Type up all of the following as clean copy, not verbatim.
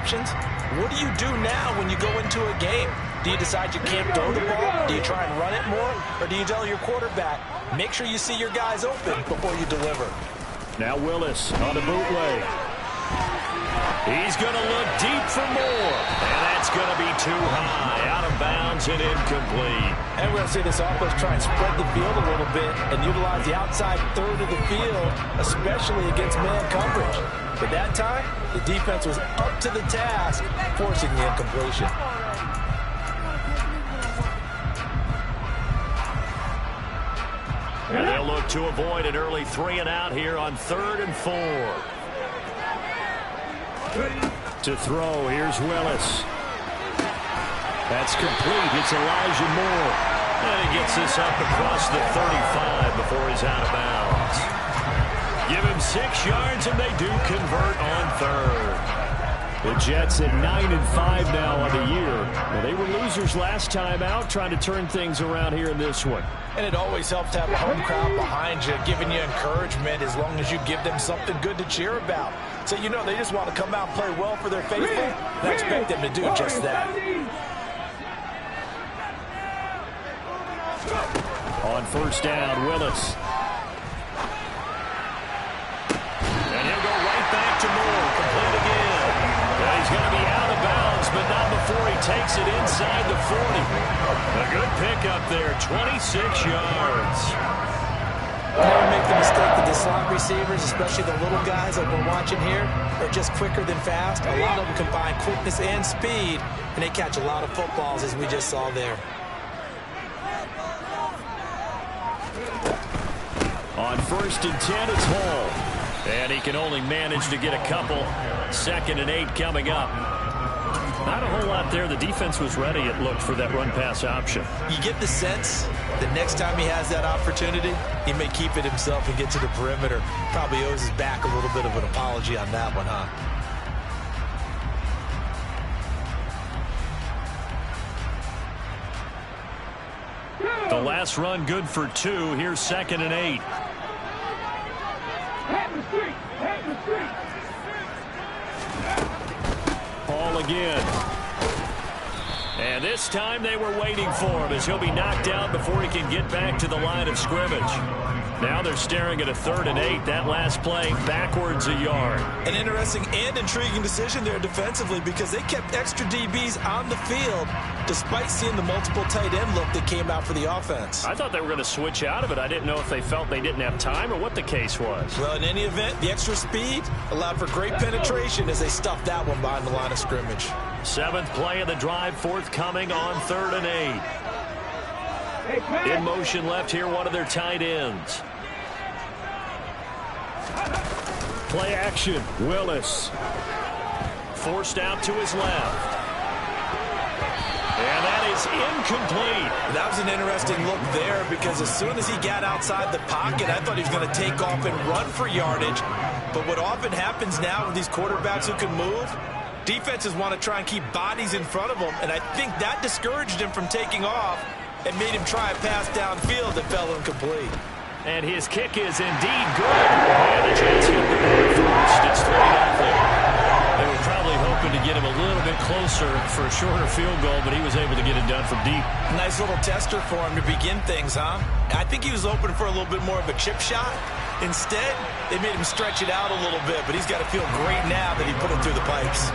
options. What do you do now when you go into a game? Do you decide you can't throw the ball? Do you try and run it more? Or do you tell your quarterback, make sure you see your guys open before you deliver? Now Willis on a bootleg. He's going to look deep for more. And that's going to be too high. Out of bounds and incomplete. And we're going to see this offense try and spread the field a little bit and utilize the outside third of the field, especially against man coverage. But that time, the defense was up to the task, forcing the incompletion. And they'll look to avoid an early 3 and out here on 3rd and 4. To throw, here's Willis. That's complete. It's Elijah Moore. And he gets this up across the 35 before he's out of bounds. Give him 6 yards, and they do convert on 3rd. The Jets at 9-5 now on the year. Well, they were losers last time out, trying to turn things around here in this one. And it always helps to have a home crowd behind you, giving you encouragement as long as you give them something good to cheer about. So, you know, they just want to come out and play well for their faithful, and I expect them to do just that. On 1st down, Willis. And he'll go right back to Moore. Complete again. Well, he's going to be out of bounds, but not before he takes it inside the 40. A good pickup there, 26 yards. Never make the mistake that the slot receivers, especially the little guys like we're watching here, are just quicker than fast. A lot of them combine quickness and speed, and they catch a lot of footballs, as we just saw there. On 1st and 10, it's Hall. And he can only manage to get a couple. 2nd and 8 coming up. Not a whole lot there. The defense was ready, it looked, for that run-pass option. You get the sense that next time he has that opportunity, he may keep it himself and get to the perimeter. Probably owes his back a little bit of an apology on that one, huh? The last run good for 2. Here's 2nd and 8. Ball again. And this time they were waiting for him as he'll be knocked down before he can get back to the line of scrimmage. Now they're staring at a 3rd and 8. That last play backwards a yard. An interesting and intriguing decision there defensively because they kept extra DBs on the field despite seeing the multiple tight end look that came out for the offense. I thought they were going to switch out of it. I didn't know if they felt they didn't have time or what the case was. Well, in any event, the extra speed allowed for great penetration as they stuffed that one behind the line of scrimmage. 7th play of the drive, forthcoming on 3rd and 8. In motion left here, one of their tight ends. Play action, Willis. Forced out to his left. And that is incomplete. That was an interesting look there because as soon as he got outside the pocket, I thought he was going to take off and run for yardage. But what often happens now with these quarterbacks who can move, defenses want to try and keep bodies in front of them, and I think that discouraged him from taking off and made him try a pass downfield that fell incomplete. And his kick is indeed good. And the Jets hit the board first. It's 3-0. They were probably hoping to get him a little bit closer for a shorter field goal, but he was able to get it done from deep. Nice little tester for him to begin things, huh? I think he was open for a little bit more of a chip shot. Instead, they made him stretch it out a little bit, but he's got to feel great now that he put it through the pipes.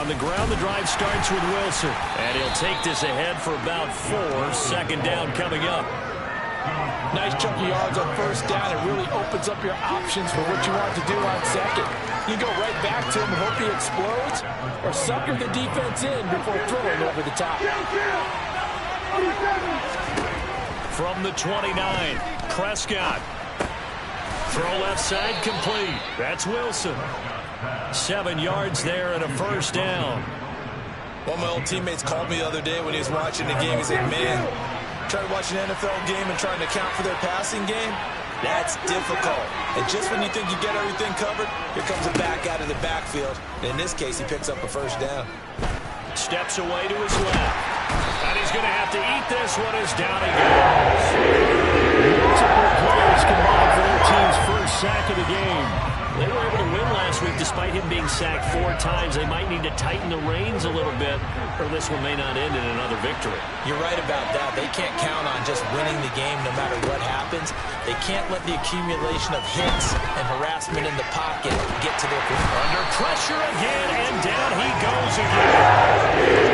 On the ground, the drive starts with Wilson. And he'll take this ahead for about 4. 2nd down coming up. Nice chunky yards on 1st down. It really opens up your options for what you want to do on 2nd. You go right back to him and hope he explodes, or sucker the defense in before throwing over the top. From the 29, Prescott. Throw left side complete. That's Wilson. 7 yards there and a 1st down. One of my old teammates called me the other day when he was watching the game. He said, man, Try watching an NFL game and trying to account for their passing game? That's difficult. And just when you think you get everything covered, here comes a back out of the backfield. And in this case, he picks up a first down. Steps away to his left. And he's going to have to eat this one as down he goes. Multiple players combined for their team's first sack of the game. They were able to win last week despite him being sacked 4 times. They might need to tighten the reins a little bit, or this one may not end in another victory. You're right about that. They can't count on just winning the game no matter what happens. They can't let the accumulation of hits and harassment in the pocket get to their point. Under pressure again, and down he goes again.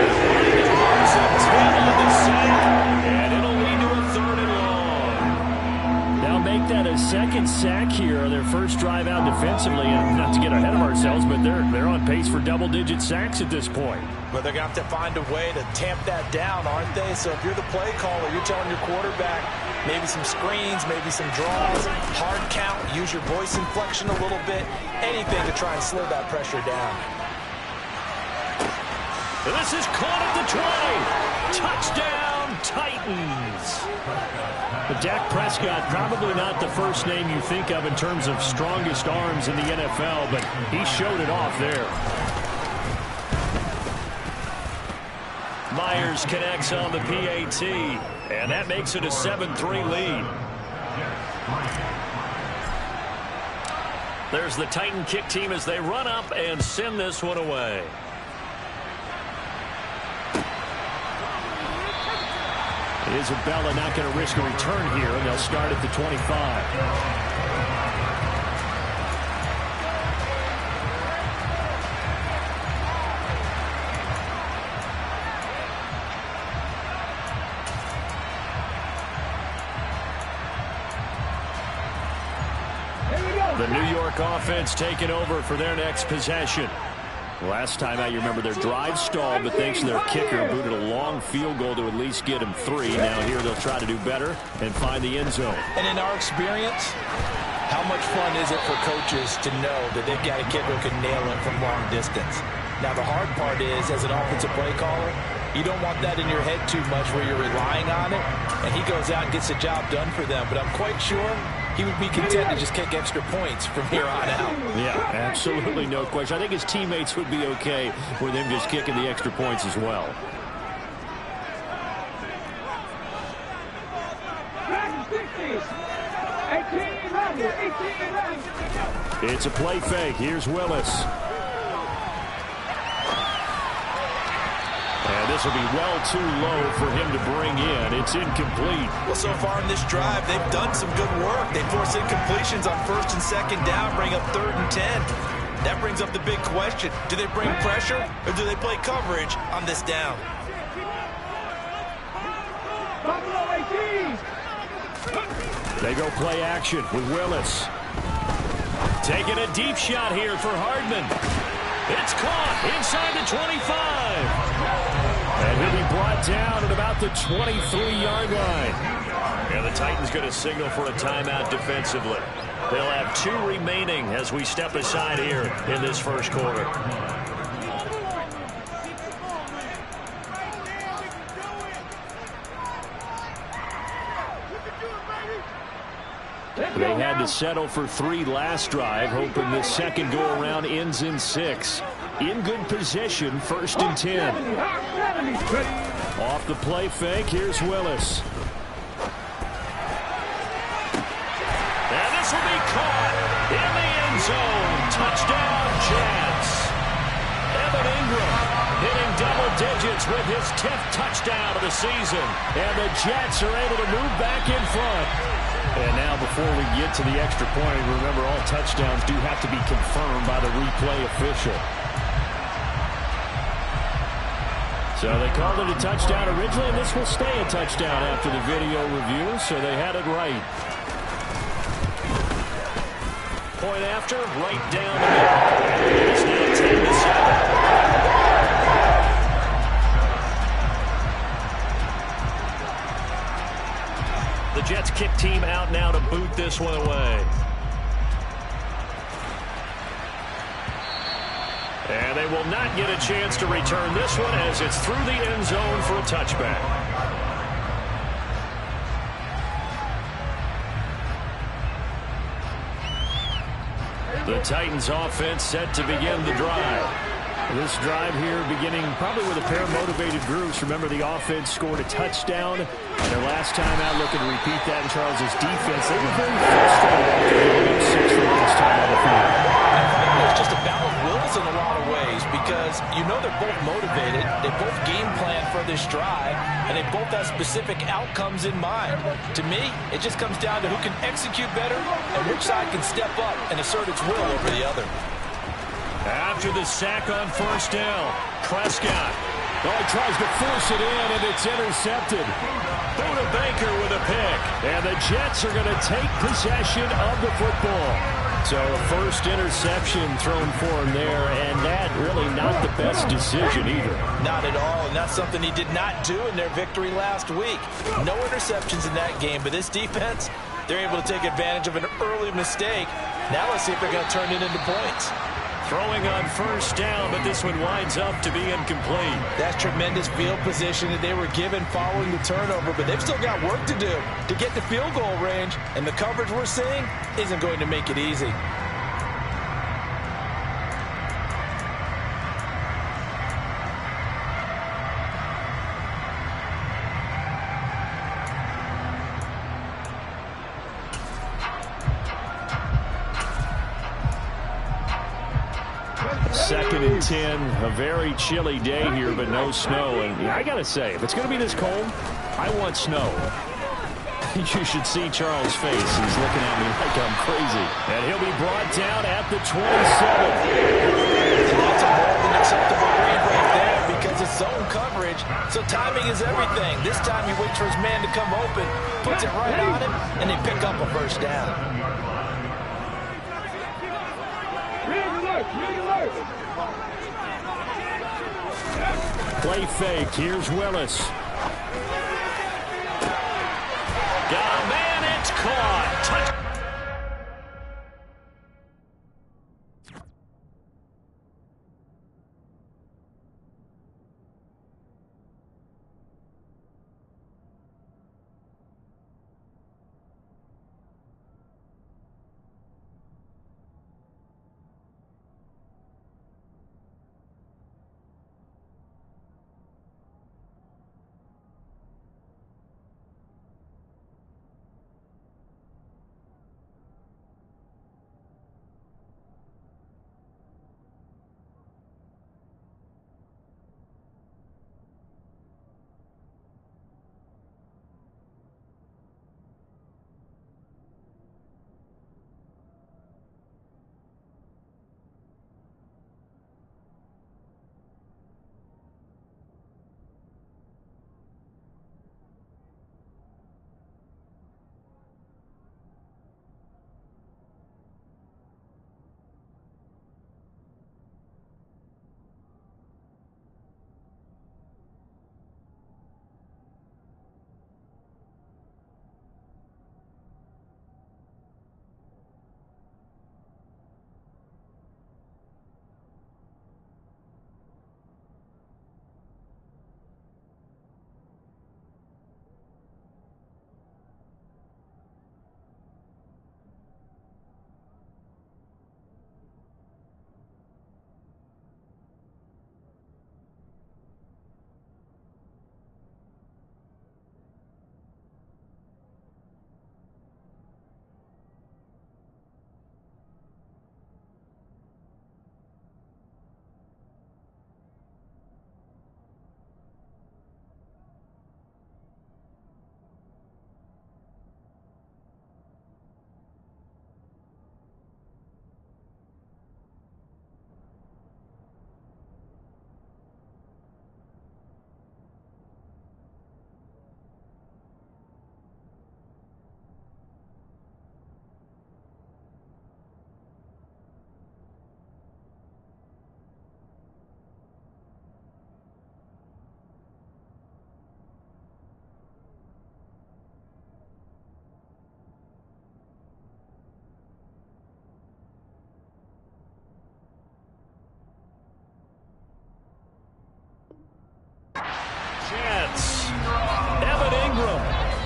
And it'll lead to a 3rd and long. Now make that a second sack here on their first drive out defensively. And not to get ahead of ourselves, but they're on pace for double-digit sacks at this point. But they're going to have to find a way to tamp that down, aren't they? So if you're the play caller, you're telling your quarterback maybe some screens, maybe some draws, hard count, use your voice inflection a little bit, anything to try and slow that pressure down. This is caught at the 20. Touchdown, Titans. But Dak Prescott, probably not the first name you think of in terms of strongest arms in the NFL, but he showed it off there. Myers connects on the PAT, and that makes it a 7-3 lead. There's the Titan kick team as they run up and send this one away. Isabella not going to risk a return here, and they'll start at the 25. The New York offense taking over for their next possession. Last time out, you remember their drive stalled, but thanks to their kicker, booted a long field goal to at least get him 3. Now here they'll try to do better and find the end zone. And in our experience, how much fun is it for coaches to know that they've got a kicker who can nail it from long distance? Now the hard part is, as an offensive play caller, you don't want that in your head too much where you're relying on it, and he goes out and gets the job done for them. But I'm quite sure he would be content to just kick extra points from here on out. Yeah, absolutely no question. I think his teammates would be okay with him just kicking the extra points as well. It's a play fake. Here's Willis. And this will be well too low for him to bring in. It's incomplete. Well, so far in this drive, they've done some good work. They force incompletions on 1st and 2nd down, bring up 3rd and 10. That brings up the big question. Do they bring pressure, or do they play coverage on this down? They go play action with Willis. Taking a deep shot here for Hardman. It's caught inside the 25. And he'll be brought down at about the 23-yard line. And the Titans going to signal for a timeout defensively. They'll have 2 remaining as we step aside here in this first quarter. They had to settle for 3 last drive, hoping this second go-around ends in 6. In good position, 1st and 10. Off the play fake, here's Willis. And this will be caught in the end zone. Touchdown, Jets. Evan Ingram hitting double digits with his 10th touchdown of the season. And the Jets are able to move back in front. And now before we get to the extra point, remember all touchdowns do have to be confirmed by the replay official. So they called it a touchdown originally, and this will stay a touchdown after the video review, so they had it right. Point after, right down the middle. It's now 10-7. The Jets kick team out now to boot this one away. And they will not get a chance to return this one as it's through the end zone for a touchback. The Titans offense set to begin the drive. This drive here beginning probably with a pair of motivated groups. Remember, the offense scored a touchdown. And their last time out, looking to repeat that in Charles's defense. They were very frustrated after giving up 6 for the last time on the field. It's just a battle of wills in a lot of ways because you know they're both motivated. They both game plan for this drive, and they both have specific outcomes in mind. To me, it just comes down to who can execute better and which side can step up and assert its will over the other. After the sack on first down, Prescott. Oh, he tries to force it in, and it's intercepted. Buda Baker with a pick. And the Jets are going to take possession of the football. So a first interception thrown for him there, and that really not the best decision either. Not at all, and that's something he did not do in their victory last week. No interceptions in that game, but this defense, they're able to take advantage of an early mistake. Now let's see if they're going to turn it into points. Throwing on first down, but this one winds up to be incomplete. That's tremendous field position that they were given following the turnover, but they've still got work to do to get to field goal range, and the coverage we're seeing isn't going to make it easy. Second and 10, a very chilly day here, but no snow. And I got to say, if it's going to be this cold, I want snow. You should see Charles' face. He's looking at me like I'm crazy. And he'll be brought down at the 27. That's a more than acceptable read right there because it's zone coverage, so timing is everything. This time he waits for his man to come open, puts it right on him, and they pick up a first down. Play fake. Here's Willis. Got a man. It's caught. Touch.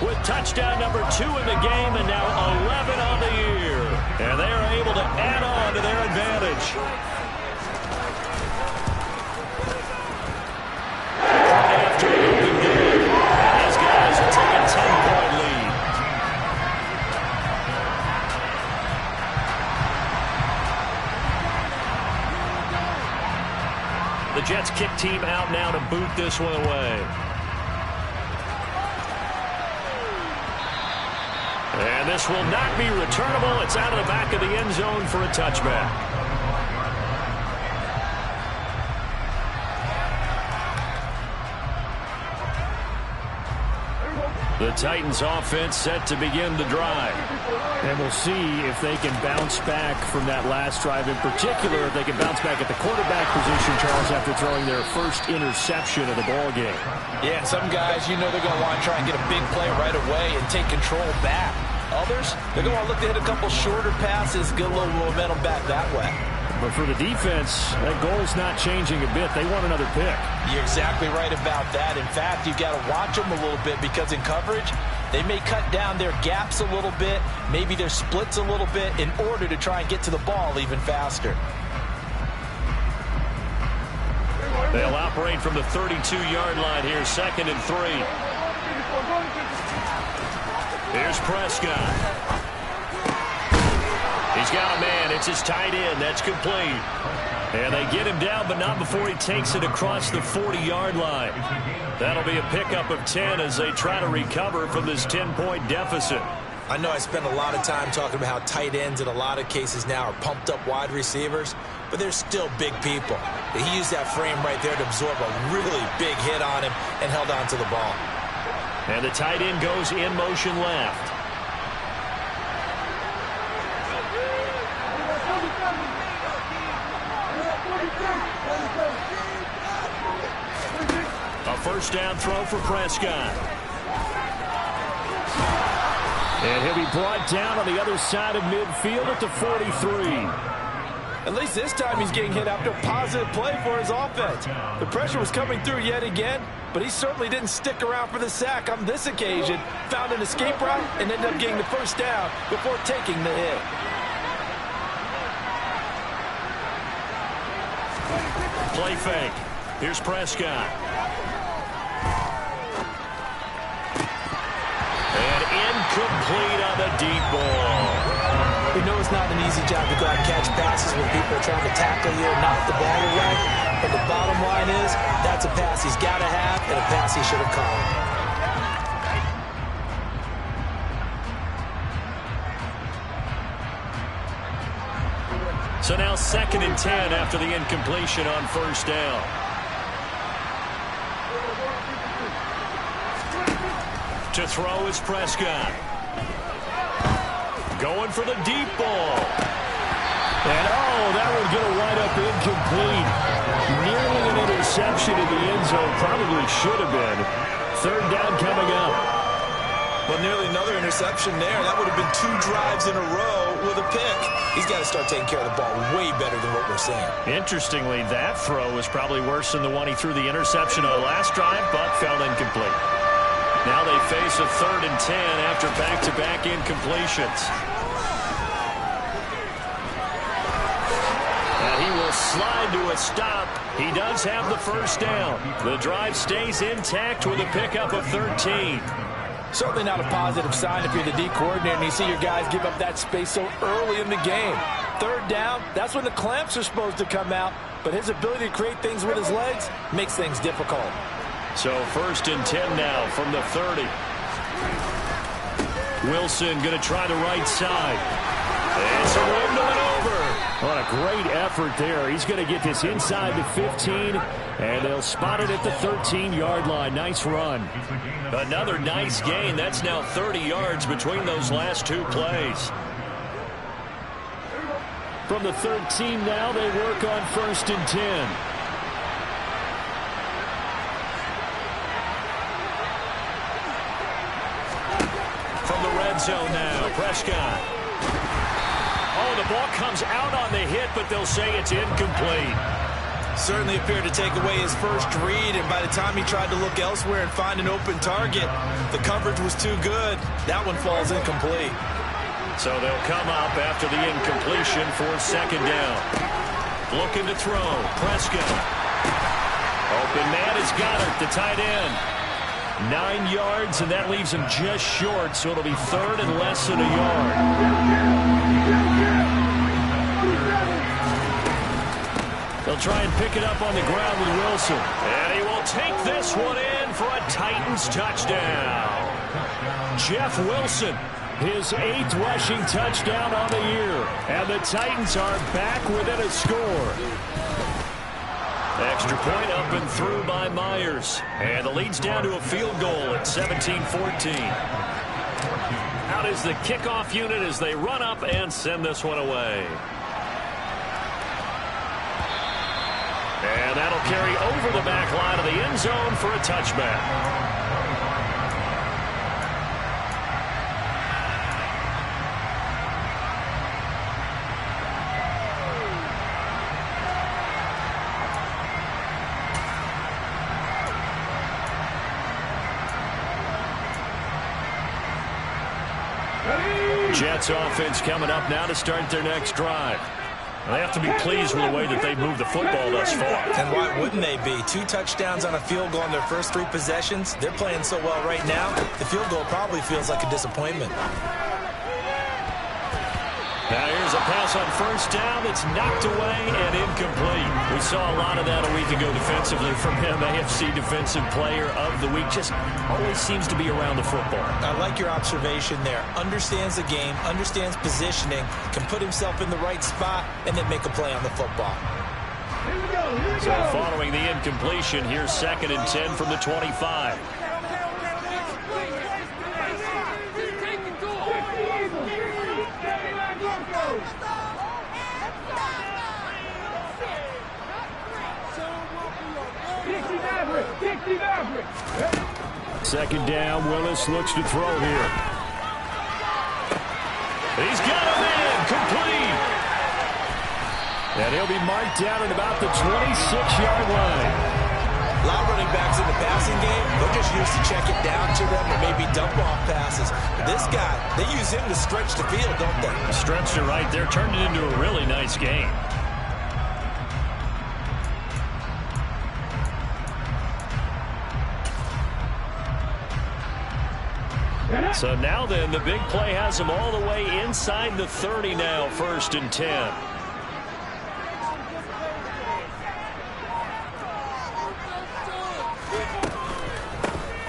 With touchdown number 2 in the game and now 11 on the year. And they are able to add on to their coverage. After an open good, these guys will take a 10-point lead. The Jets kick team out now to boot this one away. And this will not be returnable. It's out of the back of the end zone for a touchback. The Titans offense set to begin the drive. And we'll see if they can bounce back from that last drive. In particular, if they can bounce back at the quarterback position, Charles, after throwing their first interception of the ball game. Yeah, some guys, you know they're going to want to try and get a big play right away and take control back. Others, they're going to look to hit a couple shorter passes, get a little momentum back that way. But for the defense, that goal's not changing a bit. They want another pick. You're exactly right about that. In fact, you've got to watch them a little bit because in coverage, they may cut down their gaps a little bit, maybe their splits a little bit in order to try and get to the ball even faster. They'll operate from the 32-yard line here, 2nd and 3. Here's Prescott. He's got a man. It's his tight end. That's complete. And they get him down, but not before he takes it across the 40-yard line. That'll be a pickup of 10 as they try to recover from this 10-point deficit. I know I spend a lot of time talking about how tight ends in a lot of cases now are pumped up wide receivers, but they're still big people. He used that frame right there to absorb a really big hit on him and held on to the ball. And the tight end goes in motion left. A first down throw for Prescott. And he'll be brought down on the other side of midfield at the 43. At least this time he's getting hit after a positive play for his offense. The pressure was coming through yet again, but he certainly didn't stick around for the sack on this occasion. Found an escape route and ended up getting the first down before taking the hit. Play fake. Here's Prescott. And incomplete on the deep ball. We know it's not an easy job to go out and catch passes when people are trying to tackle you and knock the ball away. But the bottom line is, that's a pass he's got to have and a pass he should have caught. So now 2nd and 10 after the incompletion on first down. To throw is Prescott. Going for the deep ball. And, that would get a wide-up incomplete. Nearly an interception in the end zone. Probably should have been. 3rd down coming up. Well, nearly another interception there. That would have been 2 drives in a row with a pick. He's got to start taking care of the ball way better than what we're seeing. Interestingly, that throw was probably worse than the one he threw the interception on the last drive, but fell incomplete. Now they face a 3rd and 10 after back-to-back incompletions. And he will slide to a stop. He does have the first down. The drive stays intact with a pickup of 13. Certainly not a positive sign if you're the D coordinator and you see your guys give up that space so early in the game. 3rd down, that's when the clamps are supposed to come out, but his ability to create things with his legs makes things difficult. So 1st and 10 now from the 30. Wilson going to try the right side. It's a window and over. What a great effort there. He's going to get this inside the 15, and they'll spot it at the 13-yard line. Nice run. Another nice gain. That's now 30 yards between those last 2 plays. From the 13 now, they work on 1st and 10. From the red zone now, Prescott. Oh, the ball comes out on the hit, but they'll say it's incomplete. Certainly appeared to take away his first read, and by the time he tried to look elsewhere and find an open target, the coverage was too good. That one falls incomplete. So they'll come up after the incompletion for 2nd down. Looking to throw. Prescott. Open man has got it. The tight end. 9 yards, and that leaves him just short, so it'll be third and less than a yard. They'll try and pick it up on the ground with Wilson. And he will take this one in for a Titans touchdown. Jeff Wilson, his 8th rushing touchdown on the year. And the Titans are back within a score. Extra point up and through by Myers. And the lead's down to a field goal at 17-14. Out is the kickoff unit as they run up and send this one away. And that'll carry over the back line of the end zone for a touchback. Jets offense coming up now to start their next drive. They have to be pleased with the way that they've moved the football thus far. And why wouldn't they be? 2 touchdowns on a field goal in their first 3 possessions. They're playing so well right now, the field goal probably feels like a disappointment. Now here's a pass on first down that's knocked away and incomplete. We saw a lot of that a week ago defensively from him. AFC Defensive Player of the Week. Just always seems to be around the football. I like your observation there. Understands the game, understands positioning, can put himself in the right spot, and then make a play on the football. So following the incompletion, here's 2nd and 10 from the 25. Second down, Willis looks to throw here. He's got him in, complete. And he'll be marked down at about the 26-yard line. A lot of running backs in the passing game, they're just used to check it down to them or maybe dump off passes. But this guy, they use him to stretch the field, don't they? Stretched it right there, turned it into a really nice game. So now then, the big play has him all the way inside the 30 now, 1st and 10.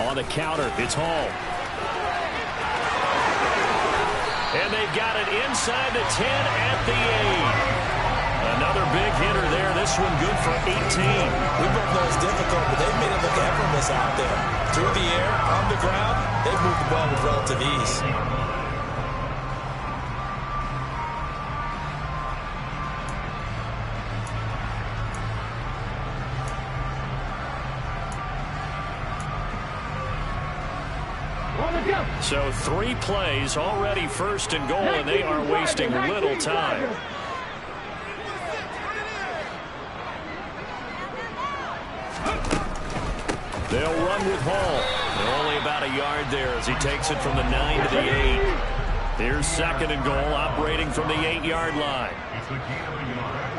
On the counter, it's Hall. And they've got it inside the 10 at the 8. Another big hitter there. This one good for 18. We both know it's difficult, but they've made it look effortless out there. Through the air, on the ground, they've moved the ball with relative ease. So 3 plays already 1st and goal, and they are wasting little time. They'll run with Hall. They're only about a yard there as he takes it from the 9 to the 8. Here's 2nd and goal, operating from the 8-yard line. It's a gain of a yard.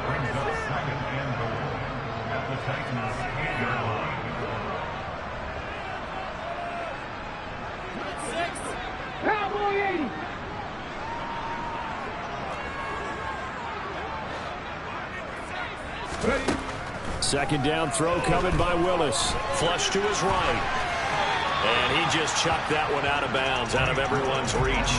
Brings up 2nd and goal at the Titans' 8-yard line. Cowboy 80. Second down throw coming by Willis. Flush to his right. And he just chucked that one out of bounds, out of everyone's reach.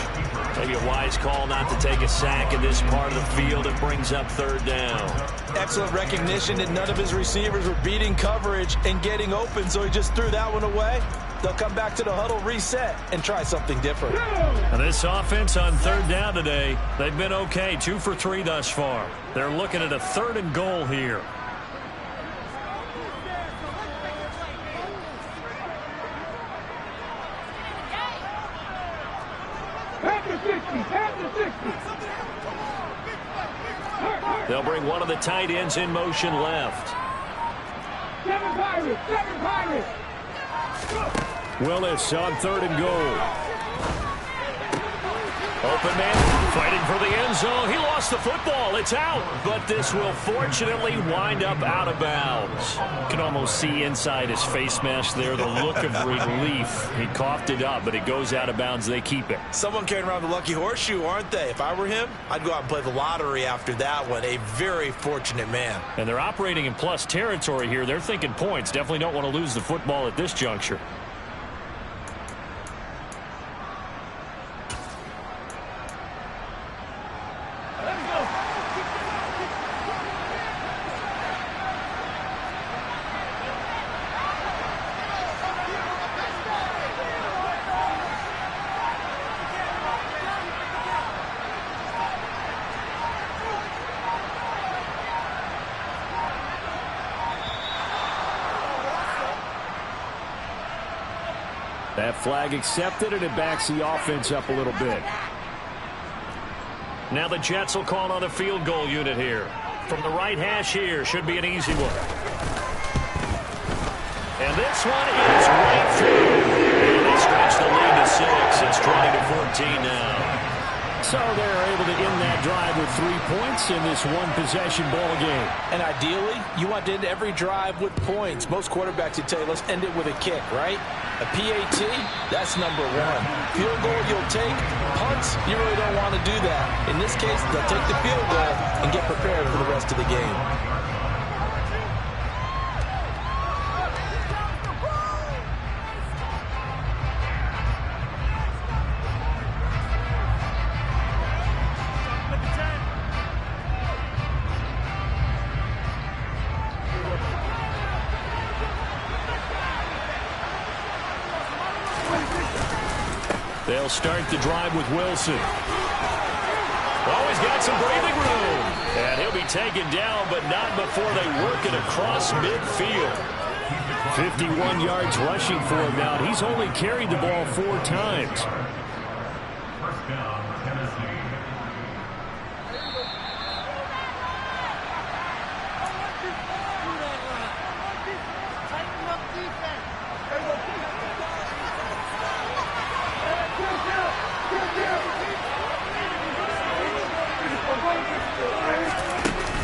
Maybe a wise call not to take a sack in this part of the field. It brings up 3rd down. Excellent recognition that none of his receivers were beating coverage and getting open, so he just threw that one away. They'll come back to the huddle, reset, and try something different. Now this offense on 3rd down today, they've been okay, 2 for 3 thus far. They're looking at a 3rd and goal here. They'll bring one of the tight ends in motion left. 7 Pirates, 7 Pirates. Willis on 3rd and goal. Open man fighting for the end zone. He lost the football. It's out. But this will fortunately wind up out of bounds. You can almost see inside his face mask there the look of relief. He coughed it up, but it goes out of bounds. They keep it. Someone carrying around the lucky horseshoe, aren't they? If I were him, I'd go out and play the lottery after that one. A very fortunate man. And they're operating in plus territory here. They're thinking points. Definitely don't want to lose the football at this juncture. That flag accepted, and it backs the offense up a little bit. Now the Jets will call on the field goal unit here. From the right hash here, should be an easy one. And this one is right through. And they stretch the lead to 6. It's 20-14 now. So they're able to end that drive with 3 points in this one-possession ball game. And ideally, you want to end every drive with points. Most quarterbacks would tell you, let's end it with a kick, right? A PAT, that's number one. Field goal you'll take. Punts, you really don't want to do that. In this case, they'll take the field goal and get prepared for the rest of the game. They'll start the drive with Wilson. Oh, he's got some breathing room. And he'll be taken down, but not before they work it across midfield. 51 yards rushing for him now. He's only carried the ball 4 times. First down, Tennessee.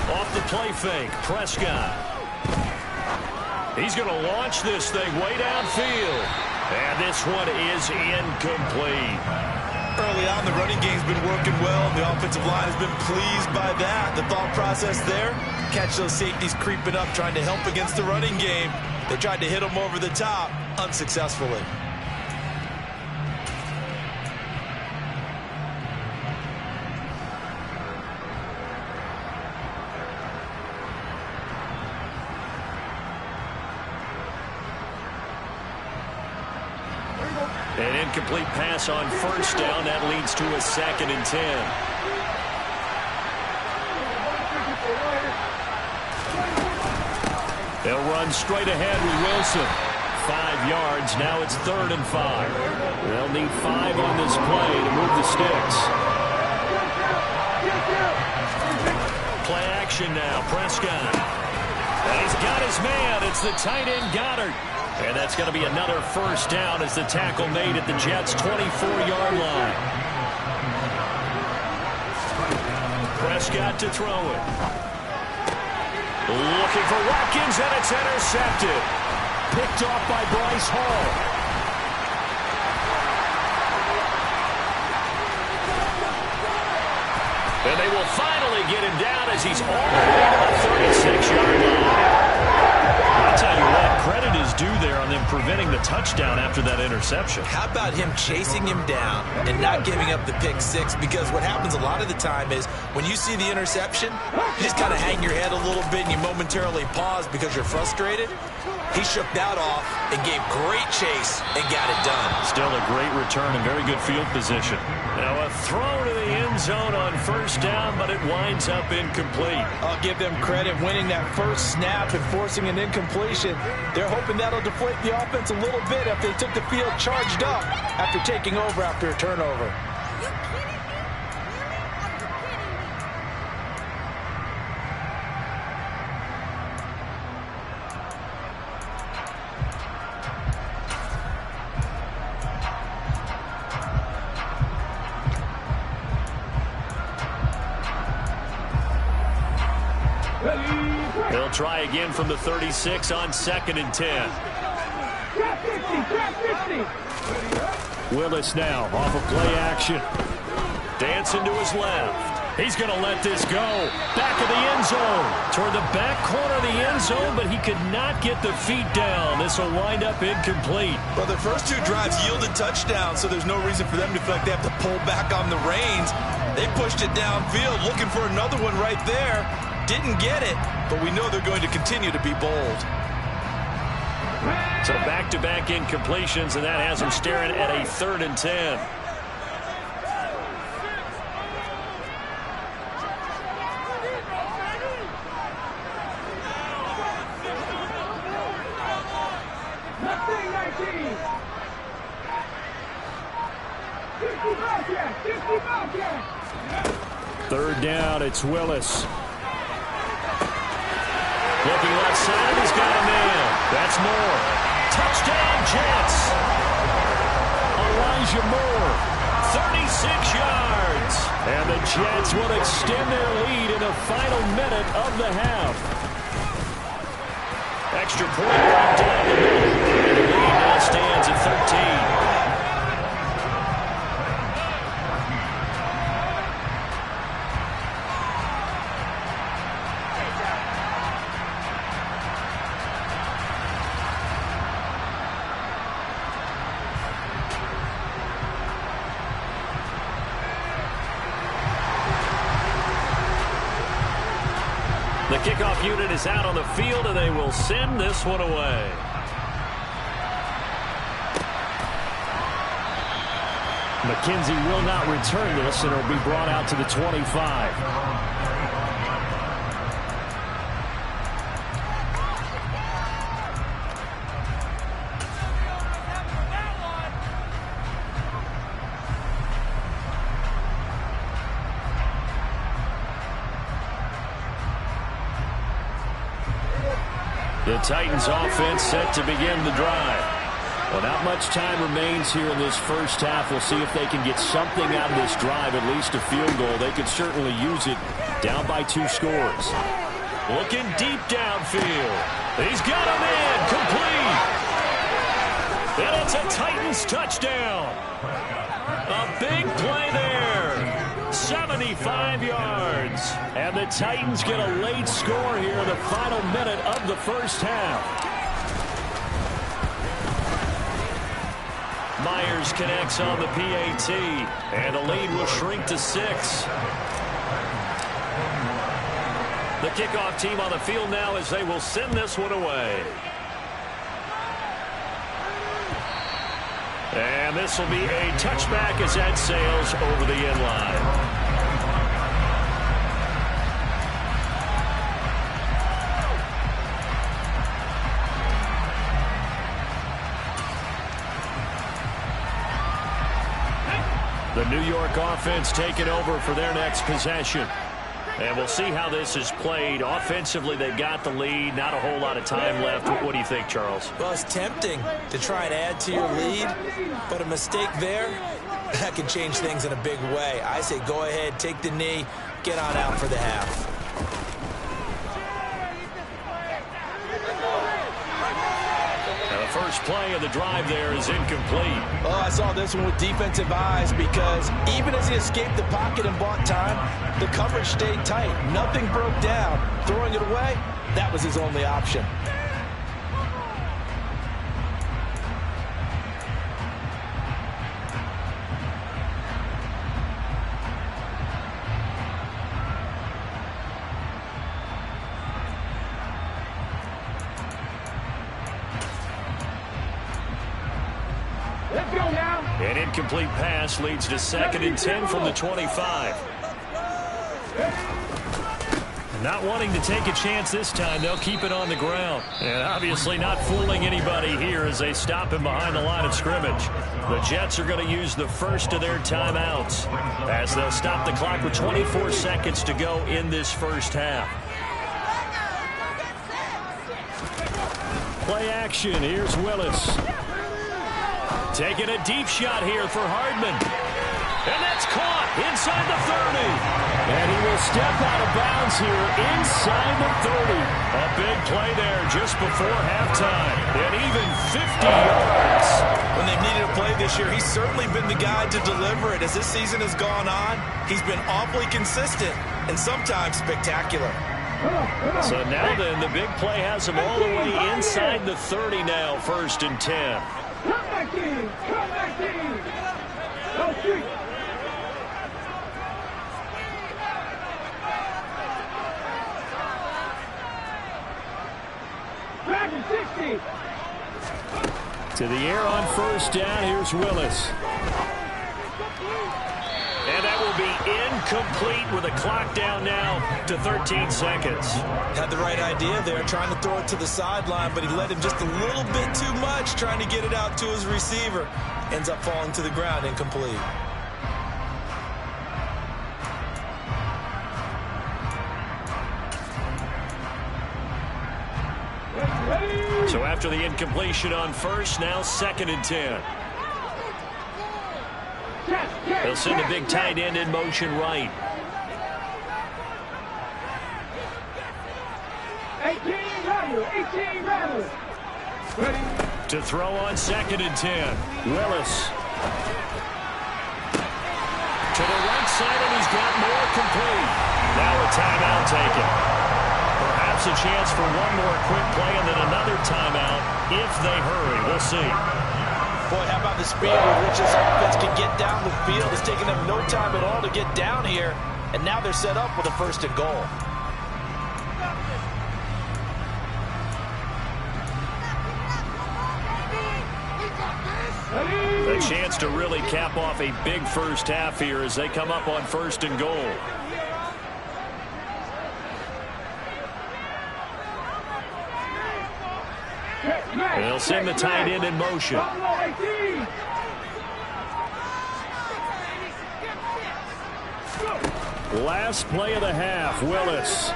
Off the play fake, Prescott. He's going to launch this thing way downfield. And this one is incomplete. Early on, the running game's been working well, and the offensive line has been pleased by that. The thought process there, catch those safeties creeping up, trying to help against the running game. They tried to hit them over the top, unsuccessfully. An incomplete pass on first down. That leads to a 2nd and 10. They'll run straight ahead with Wilson. 5 yards. Now it's 3rd and 5. They'll need 5 on this play to move the sticks. Play action now. Prescott. And he's got his man. It's the tight end Goddard. And that's going to be another first down as the tackle made at the Jets' 24-yard line. Prescott to throw it. Looking for Watkins, and it's intercepted. Picked off by Bryce Hall. And they will finally get him down as he's all the way to the 36-yard line. I'll tell you what, credit is due there on them preventing the touchdown after that interception. How about him chasing him down and not giving up the pick six? Because what happens a lot of the time is when you see the interception, you just kind of hang your head a little bit and you momentarily pause because you're frustrated. He shook that off and gave great chase and got it done. Still a great return and very good field position. Now a throw to the end zone on first down, but it winds up incomplete. I'll give them credit winning that first snap and forcing an incompletion. They're hoping that'll deflate the offense a little bit if they took the field charged up after taking over after a turnover. They'll try again from the 36 on 2nd and 10. Trap 50, trap 50. Willis now off of play action. Dancing to his left. He's going to let this go. Back of the end zone. Toward the back corner of the end zone, but he could not get the feet down. This will wind up incomplete. Well, the first 2 drives yielded touchdowns, so there's no reason for them to feel like they have to pull back on the reins. They pushed it downfield, looking for another one right there. Didn't get it, but we know they're going to continue to be bold. So back-to-back incompletions, and that has them staring at a 3rd and 10. Third down, it's Willis. Looking left side, he's got a man. That's Moore. Touchdown, Jets. Elijah Moore. 36 yards. And the Jets will extend their lead in the final minute of the half. Extra point right down the middle. And the lead now stands at 13. The kickoff unit is out on the field, and they will send this one away. McKenzie will not return this, and it'll be brought out to the 25. The Titans offense set to begin the drive. Well, not much time remains here in this first half. We'll see if they can get something out of this drive, at least a field goal. They could certainly use it down by 2 scores. Looking deep downfield. He's got a man complete. And it's a Titans touchdown. A big play there. 75 yards. And the Titans get a late score here in the final minute of the first half. Myers connects on the PAT, and the lead will shrink to 6. The kickoff team on the field now as they will send this one away. And this will be a touchback as that sails over the end line. The New York offense taking over for their next possession. And we'll see how this is played. Offensively, they got the lead. Not a whole lot of time left. What do you think, Charles? Well, it's tempting to try and add to your lead, but a mistake there, that can change things in a big way. I say go ahead, take the knee, get on out for the half. First play of the drive there is incomplete. Oh, I saw this one with defensive eyes because even as he escaped the pocket and bought time, the coverage stayed tight. Nothing broke down. Throwing it away, that was his only option. An incomplete pass leads to 2nd and 10 from the 25. Not wanting to take a chance this time, they'll keep it on the ground. And obviously not fooling anybody here as they stop him behind the line of scrimmage. The Jets are going to use the first of their timeouts as they'll stop the clock with 24 seconds to go in this first half. Play action. Here's Willis. Taking a deep shot here for Hardman. And that's caught inside the 30. And he will step out of bounds here inside the 30. A big play there just before halftime. And even 50 yards. When they've needed a play this year, he's certainly been the guy to deliver it. As this season has gone on, he's been awfully consistent and sometimes spectacular. So now then, the big play has him all the way inside the 30 now, 1st and 10. Come back in! Come back in! Go street! Back in 60! To the air on 1st down, here's Willis. And that will be incomplete with a clock down now to 13 seconds. Had the right idea there, trying to throw it to the sideline, but he led him just a little bit too much, trying to get it out to his receiver. Ends up falling to the ground, incomplete. So after the incompletion on 1st, now 2nd and 10. They'll send a big tight end in motion right. 18 rattle. To throw on 2nd and 10. Willis. To the right side, and he's got more complete. Now a timeout taken. Perhaps a chance for one more quick play and then another timeout if they hurry. We'll see. Boy, how about the speed with which this offense can get down the field? It's taken them no time at all to get down here, and now they're set up with a 1st and goal. A chance to really cap off a big first half here as they come up on 1st and goal. They'll send the tight end in motion. Last play of the half, Willis.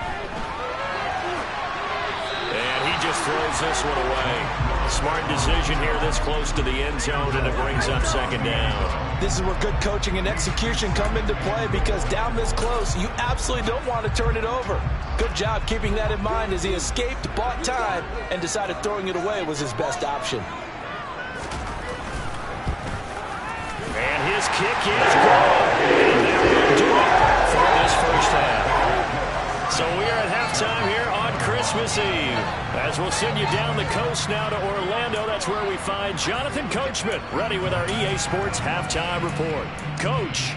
And he just throws this one away. Smart decision here this close to the end zone, and it brings up 2nd down. This is where good coaching and execution come into play, because down this close, you absolutely don't want to turn it over. Good job keeping that in mind as he escaped, bought time, and decided throwing it away was his best option. And his kick is gone. And that will do it for this first half. So we are at halftime here on Christmas Eve. As we'll send you down the coast now to Orlando, that's where we find Jonathan Coachman, ready with our EA Sports Halftime Report. Coach.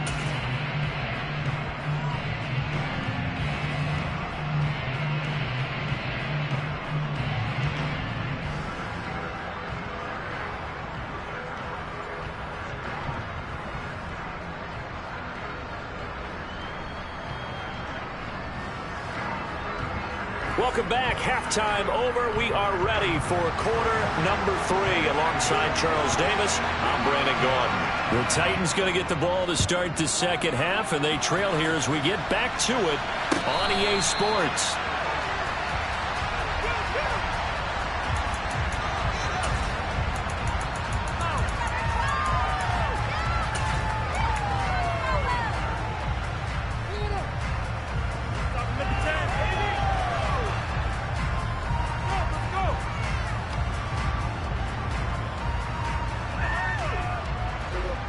Welcome back. Halftime over. We are ready for quarter number 3. Alongside Charles Davis, I'm Brandon Gaudin. The Titans going to get the ball to start the second half, and they trail here as we get back to it on EA Sports.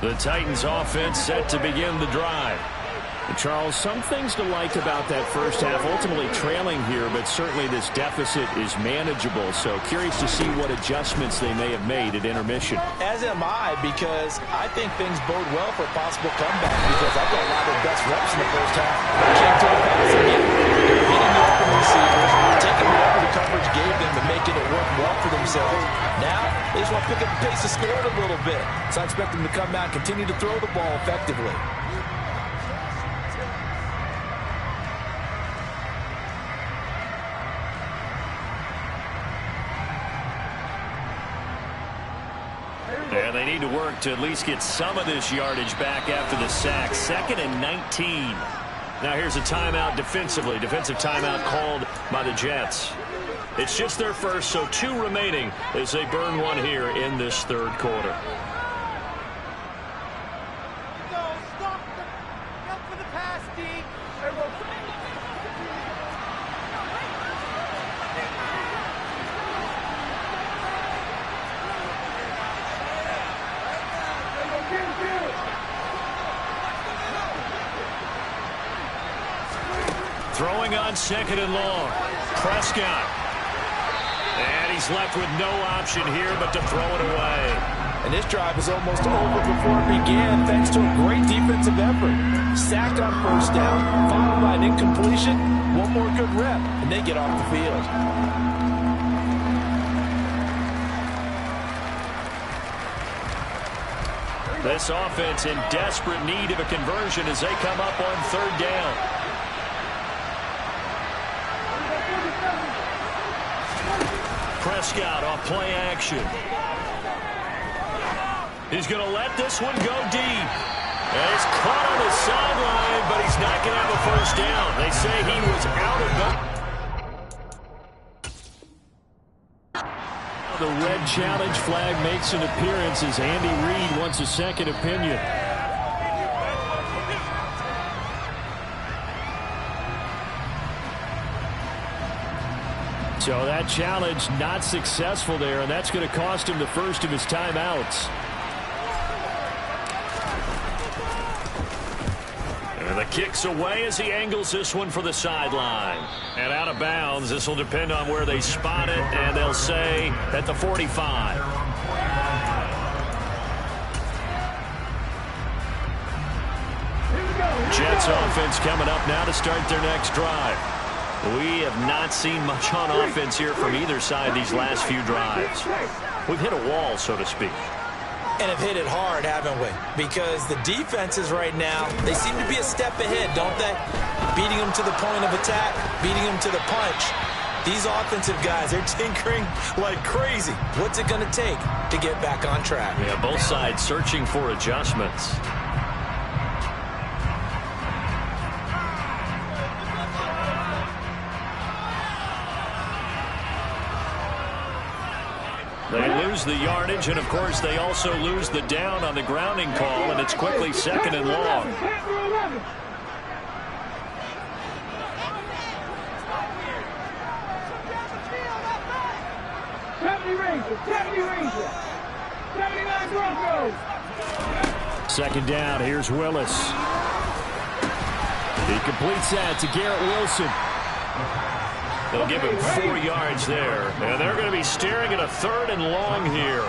The Titans offense set to begin the drive. Charles, some things to like about that first half. Ultimately trailing here, but certainly this deficit is manageable. So curious to see what adjustments they may have made at intermission. As am I, because I think things bode well for a possible comeback, because I thought a lot of their best reps in the first half came to the pass again. They're hitting the open receivers, taking whatever the coverage gave them and making it work well for themselves. Now, they just want to pick up the pace of scoring a little bit. So I expect them to come out and continue to throw the ball effectively. And they need to work to at least get some of this yardage back after the sack. 2nd and 19. Now here's a timeout defensively. Defensive timeout called by the Jets. It's just their first, so 2 remaining as they burn one here in this third quarter. Throwing on 2nd and long. Prescott. And he's left with no option here but to throw it away. And this drive is almost over before it began thanks to a great defensive effort. Sacked on 1st down, followed by an incompletion. One more good rep, and they get off the field. This offense in desperate need of a conversion as they come up on 3rd down. Prescott off play action. He's going to let this one go deep. And it's caught on the sideline, but he's not going to have a 1st down. They say he was out of bounds. The red challenge flag makes an appearance as Andy Reid wants a second opinion. So that challenge not successful there, and that's going to cost him the first of his timeouts. And the kick's away as he angles this one for the sideline. And out of bounds, this will depend on where they spot it, and they'll say at the 45. Jets offense coming up now to start their next drive. We have not seen much on offense here from either side these last few drives. We've hit a wall, so to speak. And have hit it hard, haven't we? Because the defenses right now, they seem to be a step ahead, don't they? Beating them to the point of attack, beating them to the punch. These offensive guys, they're tinkering like crazy. What's it going to take to get back on track? Yeah, both sides searching for adjustments. They lose the yardage, and, of course, they also lose the down on the grounding call, and it's quickly 2nd and long. Second down, here's Willis. He completes that to Garrett Wilson. They'll give him 4 yards there. And they're going to be staring at a 3rd and long here.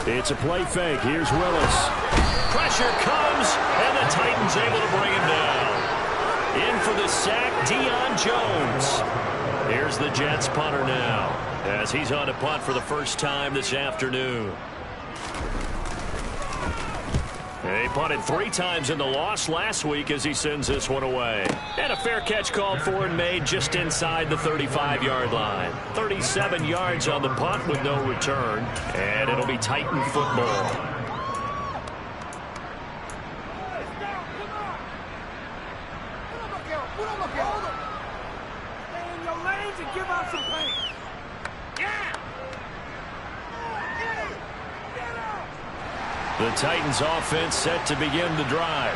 It's a play fake. Here's Willis. Pressure comes, and the Titans able to bring him down. In for the sack, Deion Jones. Here's the Jets punter now as he's on to punt for the first time this afternoon. He punted 3 times in the loss last week as he sends this one away. And a fair catch called for and made just inside the 35-yard line. 37 yards on the punt with no return. And it'll be Titan football. The Titans offense set to begin the drive.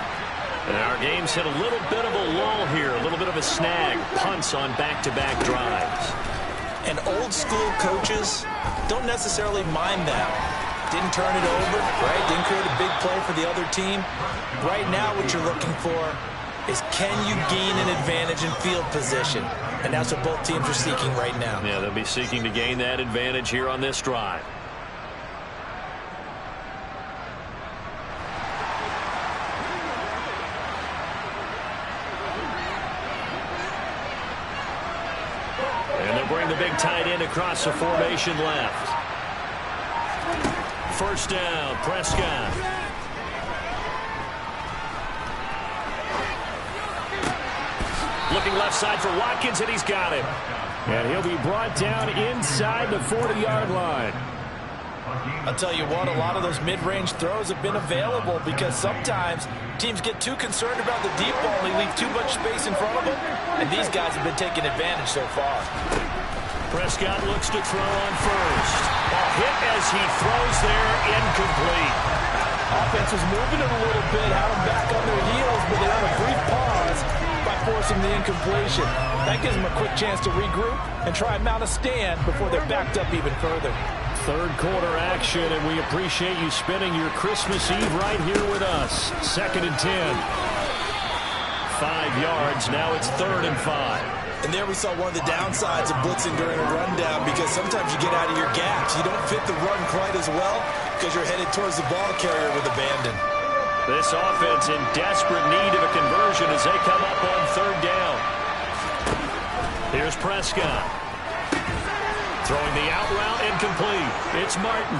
And our game's hit a little bit of a lull here, a little bit of a snag. Punts on back-to-back drives. And old school coaches don't necessarily mind that. Didn't turn it over, right? Didn't create a big play for the other team. Right now what you're looking for is can you gain an advantage in field position? And that's what both teams are seeking right now. Yeah, they'll be seeking to gain that advantage here on this drive. And they'll bring the big tight end across the formation left. First down, Prescott. Looking left side for Watkins, and he's got him. And he'll be brought down inside the 40-yard line. I'll tell you what, a lot of those mid-range throws have been available because sometimes teams get too concerned about the deep ball and they leave too much space in front of them. And these guys have been taking advantage so far. Prescott looks to throw on first. A hit as he throws there, incomplete. Offense was moving it a little bit, had them back on their heels, but they had a brief pause by forcing the incompletion. That gives them a quick chance to regroup and try and mount a stand before they're backed up even further. Third quarter action, and we appreciate you spending your Christmas Eve right here with us. 2nd and 10. 5 yards. Now it's 3rd and 5. And there we saw one of the downsides of blitzing during a rundown, because sometimes you get out of your gaps. You don't fit the run quite as well because you're headed towards the ball carrier with abandon. This offense in desperate need of a conversion as they come up on 3rd down. Here's Prescott. Throwing the out route incomplete. It's Martin.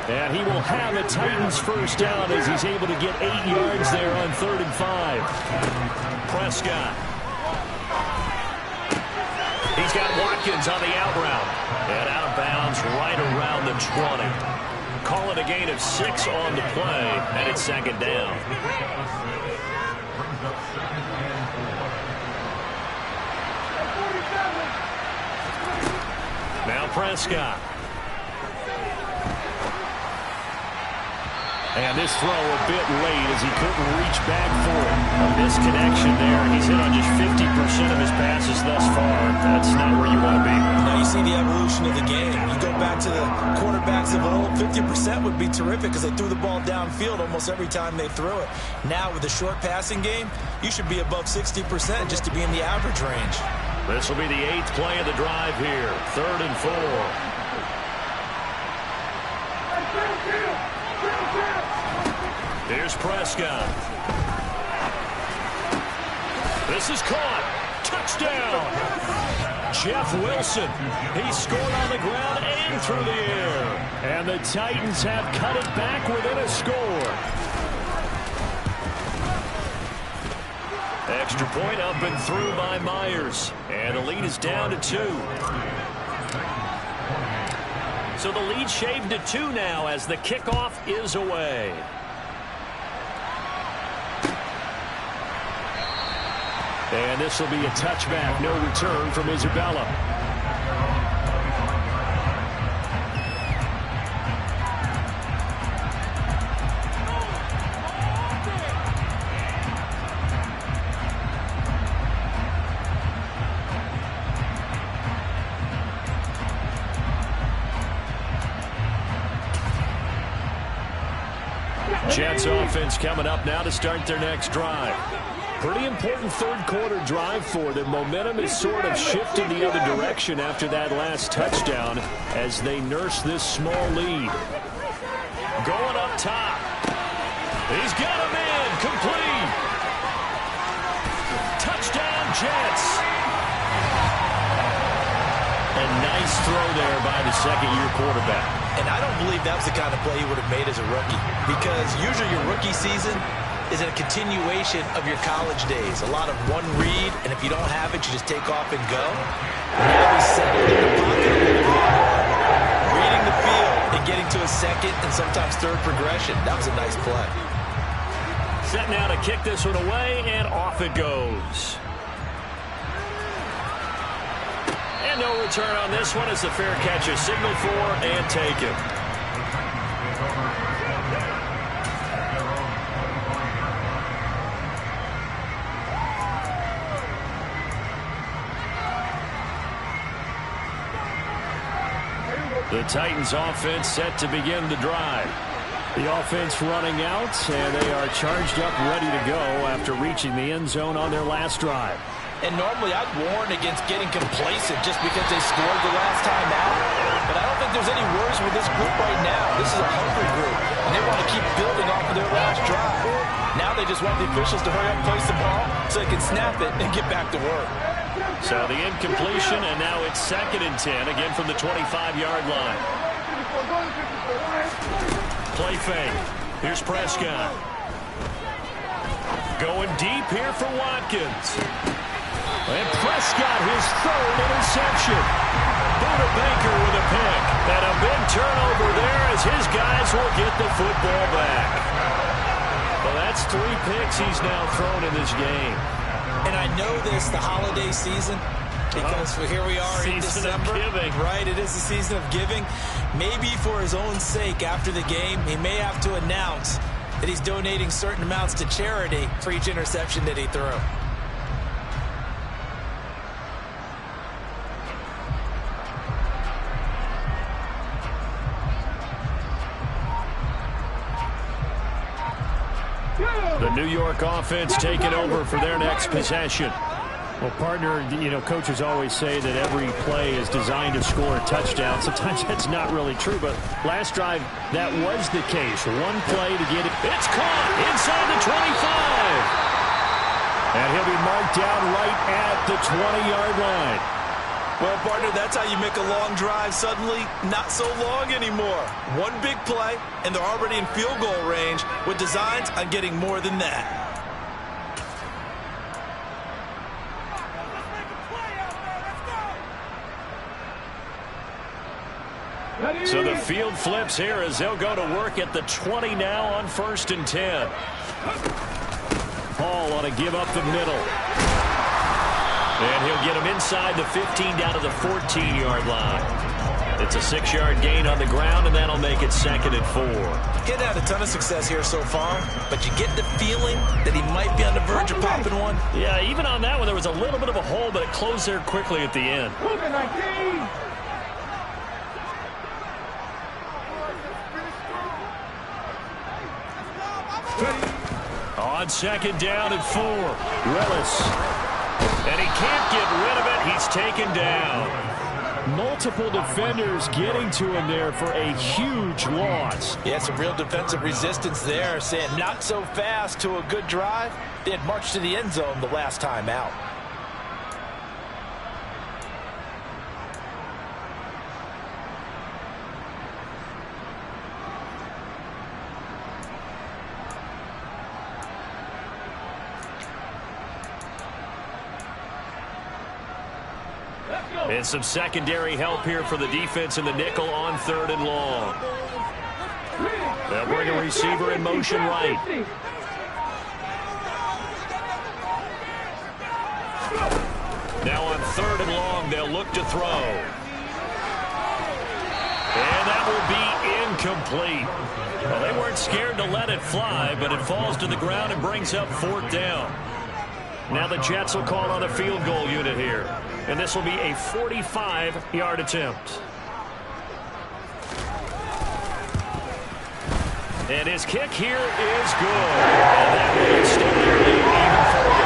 And he will have a Titans first down as he's able to get 8 yards there on 3rd and 5. Prescott. He's got Watkins on the out route. And out of bounds right around the 20. Call it a gain of 6 on the play, and it's 2nd down. Now Prescott. And this throw a bit late as he couldn't reach back for it. A misconnection there. He's hit on just 50% of his passes thus far. That's not where you want to be. Now you see the evolution of the game. You go back to the quarterbacks of old, 50% would be terrific because they threw the ball downfield almost every time they threw it. Now with the short passing game, you should be above 60% just to be in the average range. This will be the 8th play of the drive here. 3rd and 4. Here's Prescott. This is caught. Touchdown. Jeff Wilson. He scored on the ground and through the air. And the Titans have cut it back within a score. Extra point up and through by Myers. And the lead is down to 2. So the lead shaved to 2 now as the kickoff is away. And this will be a touchback. No return from Isabella. Jets offense coming up now to start their next drive. Pretty important third quarter drive for them. Momentum is sort of shifted the other direction after that last touchdown as they nurse this small lead. Going up top. He's got him in. Complete. Touchdown Jets. A nice throw there by the second-year quarterback. And I don't believe that was the kind of play he would have made as a rookie, because usually your rookie season is a continuation of your college days. A lot of one read, and if you don't have it, you just take off and go. Now he's settled in the pocket a little bit more, reading the field and getting to a second and sometimes third progression. That was a nice play. Set now to kick this one away, and off it goes. And no return on this one as the fair catch is signaled for and taken. The Titans offense set to begin the drive. The offense running out, and they are charged up, ready to go after reaching the end zone on their last drive. And normally I'd warn against getting complacent just because they scored the last time out. But I don't think there's any worries with this group right now. This is a hungry group, and they want to keep building off of their last drive. Now they just want the officials to hurry up and place the ball so they can snap it and get back to work. So the incompletion, and now it's 2nd and 10, again from the 25-yard line. Play fake. Here's Prescott. Going deep here for Watkins. And Prescott, his 3rd interception. Buda Baker with a pick. And a big turnover there as his guys will get the football back. Well, that's 3 picks he's now thrown in this game. And I know this, the holiday season, Because here we are in December. Right, it is the season of giving. Maybe for his own sake after the game, he may have to announce that he's donating certain amounts to charity for each interception that he threw. The New York offense taking over for their next possession. Well, partner, coaches always say that every play is designed to score a touchdown. Sometimes that's not really true, but last drive, that was the case. One play to get it. It's caught inside the 25. And he'll be marked down right at the 20-yard line. Well, partner, that's how you make a long drive suddenly not so long anymore. One big play, and they're already in field goal range with designs on getting more than that. So the field flips here as they'll go to work at the 20 now on 1st and 10. Hall on a give up the middle. And he'll get him inside the 15 down to the 14-yard line. It's a 6-yard gain on the ground, and that'll make it 2nd and 4. He's had a ton of success here so far, but you get the feeling that he might be on the verge of popping one. Yeah, even on that one, there was a little bit of a hole, but it closed there quickly at the end. On 2nd down and 4. Willis. And he can't get rid of it. He's taken down. Multiple defenders getting to him there for a huge loss. Yeah, some real defensive resistance there, saying not so fast to a good drive. They had marched to the end zone the last time out. And some secondary help here for the defense in the nickel on 3rd and long. They'll bring a receiver in motion right. Now on 3rd and long, they'll look to throw. And that will be incomplete. Well, they weren't scared to let it fly, but it falls to the ground and brings up 4th down. Now the Jets will call on a field goal unit here. And this will be a 45-yard attempt. And his kick here is good. And that will extend their lead even further.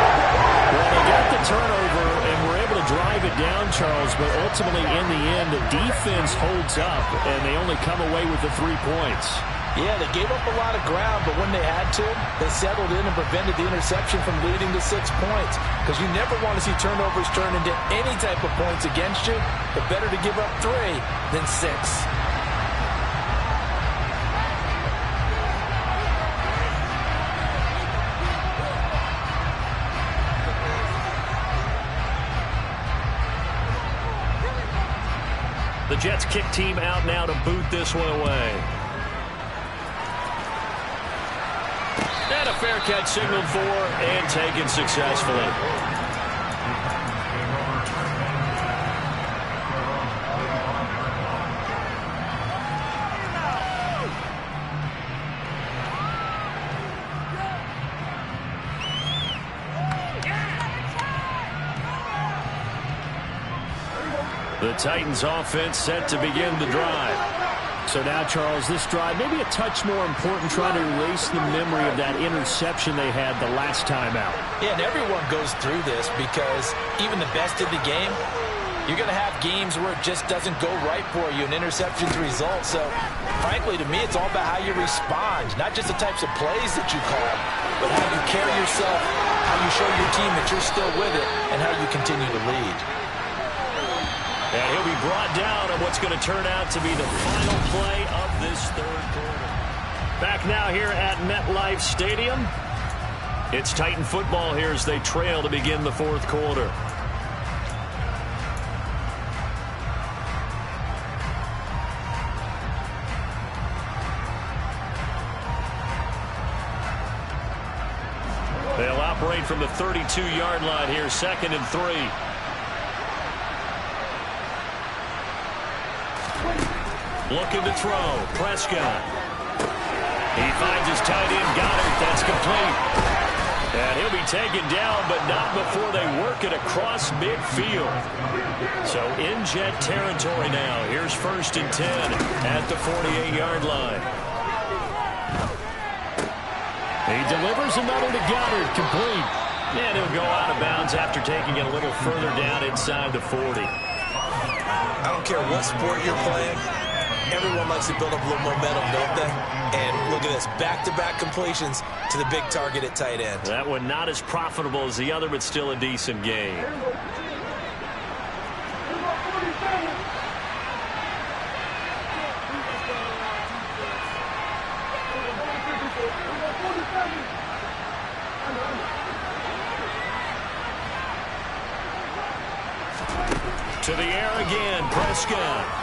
Well, they got the turnover and were able to drive it down, Charles, but ultimately in the end, the defense holds up, and they only come away with the 3 points. Yeah, they gave up a lot of ground, but when they had to, they settled in and prevented the interception from leading to 6 points. Because you never want to see turnovers turn into any type of points against you, but better to give up 3 than 6. The Jets kick team out now to boot this one away. And a fair catch signaled for and taken successfully. The Titans offense set to begin the drive. So now, Charles, this drive maybe a touch more important, trying to erase the memory of that interception they had the last time out. Yeah, and everyone goes through this because even the best of the game, you're going to have games where it just doesn't go right for you, and interceptions result. So, frankly, to me, it's all about how you respond, not just the types of plays that you call, but how you carry yourself, how you show your team that you're still with it, and how you continue to lead. And he'll be brought down on what's going to turn out to be the final play of this 3rd quarter. Back now here at MetLife Stadium. It's Titan football here as they trail to begin the 4th quarter. They'll operate from the 32-yard line here, 2nd and 3. Looking to throw. Prescott. He finds his tight end, Goddard. That's complete. And he'll be taken down, but not before they work it across midfield. So in jet territory now. Here's 1st and 10 at the 48-yard line. He delivers another to Goddard, complete. And he'll go out of bounds after taking it a little further down inside the 40. I don't care what sport you're playing. Everyone likes to build up a little momentum, don't they? And look at this, back-to-back completions to the big target at tight end. That one not as profitable as the other, but still a decent game. To the air again, Prescott.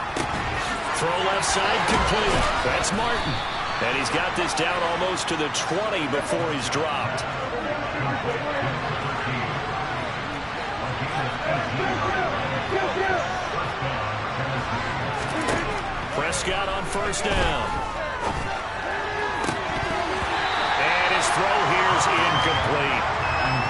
Throw left side, complete. That's Martin. And he's got this down almost to the 20 before he's dropped. Prescott on 1st down. And his throw here is incomplete.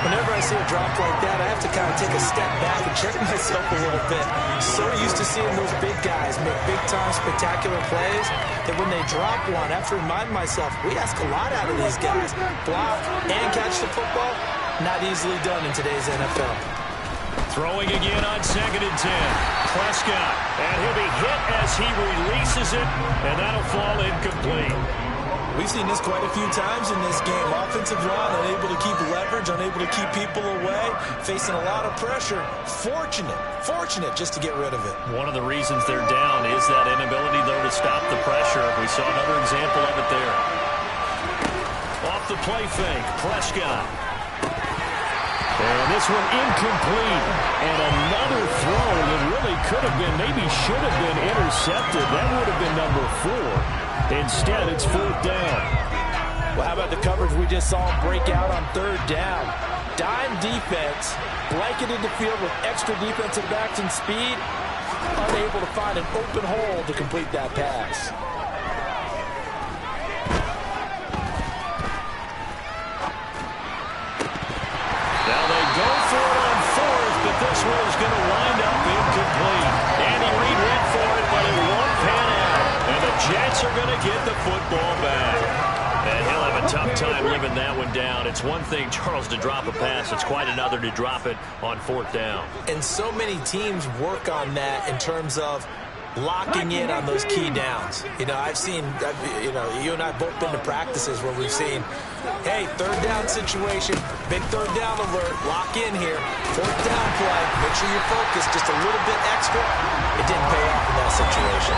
Whenever I see a drop like that, I have to kind of take a step back and check myself a little bit. So used to seeing those big guys make big-time spectacular plays that when they drop one, I have to remind myself, we ask a lot out of these guys. Block and catch the football, not easily done in today's NFL. Throwing again on 2nd and 10. Prescott, and he'll be hit as he releases it, and that'll fall incomplete. We've seen this quite a few times in this game. Offensive line unable to keep leverage, unable to keep people away, facing a lot of pressure. Fortunate just to get rid of it. One of the reasons they're down is that inability, though, to stop the pressure. We saw another example of it there. Off the play fake, Prescott. And this one incomplete. And another throw that really could have been, maybe should have been intercepted. That would have been number 4. Instead, it's 4th down. Well, how about the coverage we just saw him break out on 3rd down? Dime defense, blanketed the field with extra defensive backs and speed, unable to find an open hole to complete that pass. Now they go for it on 4th, but this one is going to wind up incomplete. Andy Reid went for it, but it won't pan out. And the Jets are going to get the football back. And he'll have a tough time living that one down. It's one thing, Charles, to drop a pass. It's quite another to drop it on 4th down. And so many teams work on that in terms of locking in on those key downs. You know, I've seen, you and I both been to practices where we've seen, hey, 3rd down situation, big 3rd down alert, lock in here, 4th down play, make sure you're focused just a little bit extra. It didn't pay off in that situation.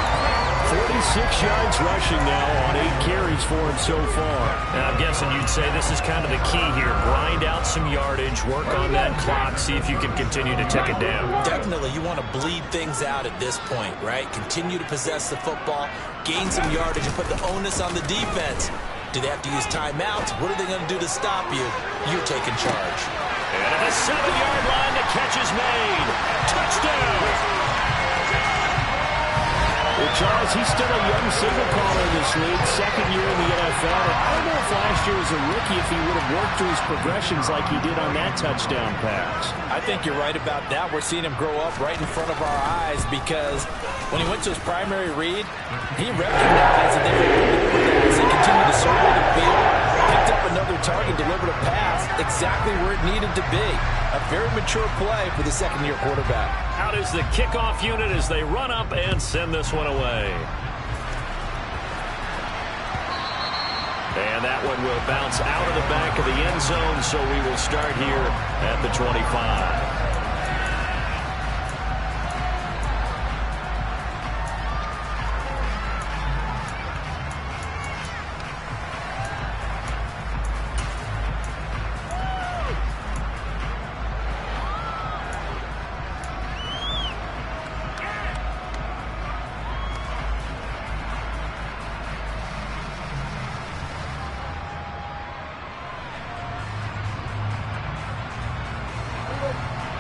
46 yards rushing now on 8 carries for him so far. And I'm guessing you'd say this is kind of the key here. Grind out some yardage, work on that clock, see if you can continue to tick it down. Definitely, you want to bleed things out at this point, right? Continue to possess the football, gain some yardage, and put the onus on the defense. Do they have to use timeouts? What are they going to do to stop you? You're taking charge. And at the 7-yard line, the catch is made. Touchdown! Well, Charles, he's still a young signal caller in this league, 2nd year in the NFL. And I don't know if last year as a rookie if he would have worked through his progressions like he did on that touchdown pass. I think you're right about that. We're seeing him grow up right in front of our eyes because when he went to his primary read, he recognized that they were able to do that as he continued to survey the field, picked up another target, delivered a pass exactly where it needed to be. A very mature play for the 2nd-year quarterback. Out is the kickoff unit as they run up and send this one away. And that one will bounce out of the back of the end zone, so we will start here at the 25.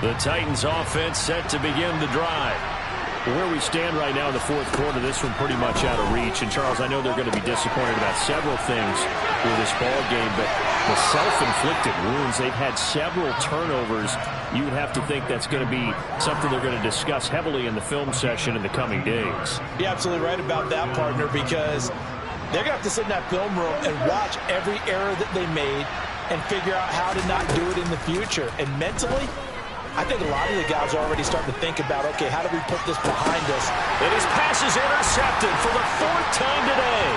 The Titans offense set to begin the drive. Where we stand right now in the fourth quarter, this one pretty much out of reach. And, Charles, I know they're going to be disappointed about several things with this ball game, but the self-inflicted wounds, they've had several turnovers. You would have to think that's going to be something they're going to discuss heavily in the film session in the coming days. You're absolutely right about that, partner, because they're going to have to sit in that film room and watch every error that they made and figure out how to not do it in the future. And mentally, I think a lot of the guys are already starting to think about, okay, how do we put this behind us? And his pass is intercepted for the fourth time today.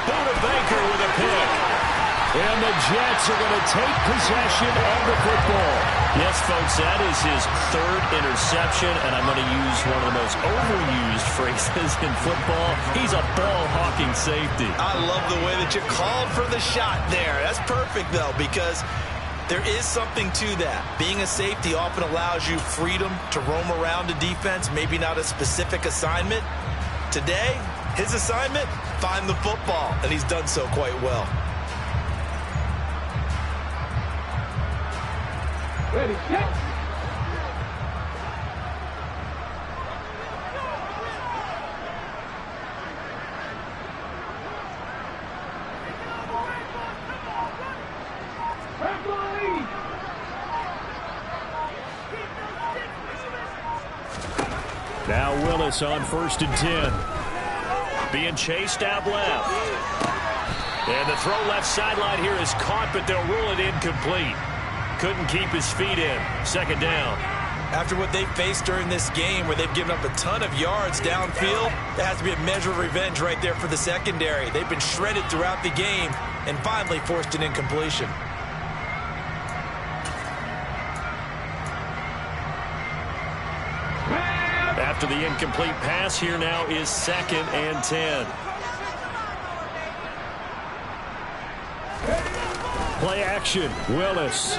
Buda Baker with a pick. And the Jets are going to take possession of the football. Yes, folks, that is his third interception, and I'm going to use one of the most overused phrases in football. He's a ball-hawking safety. I love the way that you called for the shot there. That's perfect, though, because there is something to that. Being a safety often allows you freedom to roam around a defense, maybe not a specific assignment. Today, his assignment, find the football, and he's done so quite well. Ready, set. Now Willis on 1st and 10. Being chased out left. And the throw left sideline here is caught, but they'll rule it incomplete. Couldn't keep his feet in. 2nd down. After what they faced during this game where they've given up a ton of yards downfield, there has to be a measure of revenge right there for the secondary. They've been shredded throughout the game and finally forced an incompletion. After the incomplete pass, here now is 2nd and 10. Play action, Willis.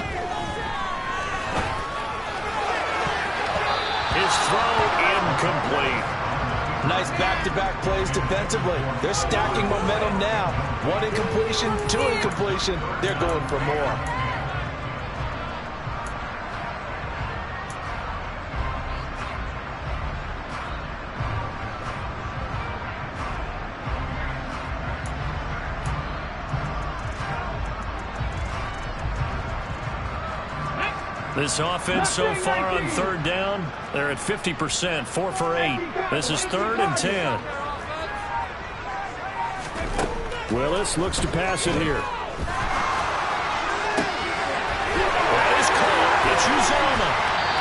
His throw incomplete. Nice back-to-back plays defensively. They're stacking momentum now. 1 incompletion, 2 incompletion. They're going for more. This offense so far on 3rd down, they're at 50%, 4 for 8. This is 3rd and 10. Willis looks to pass it here. That is caught. It's Uzomah.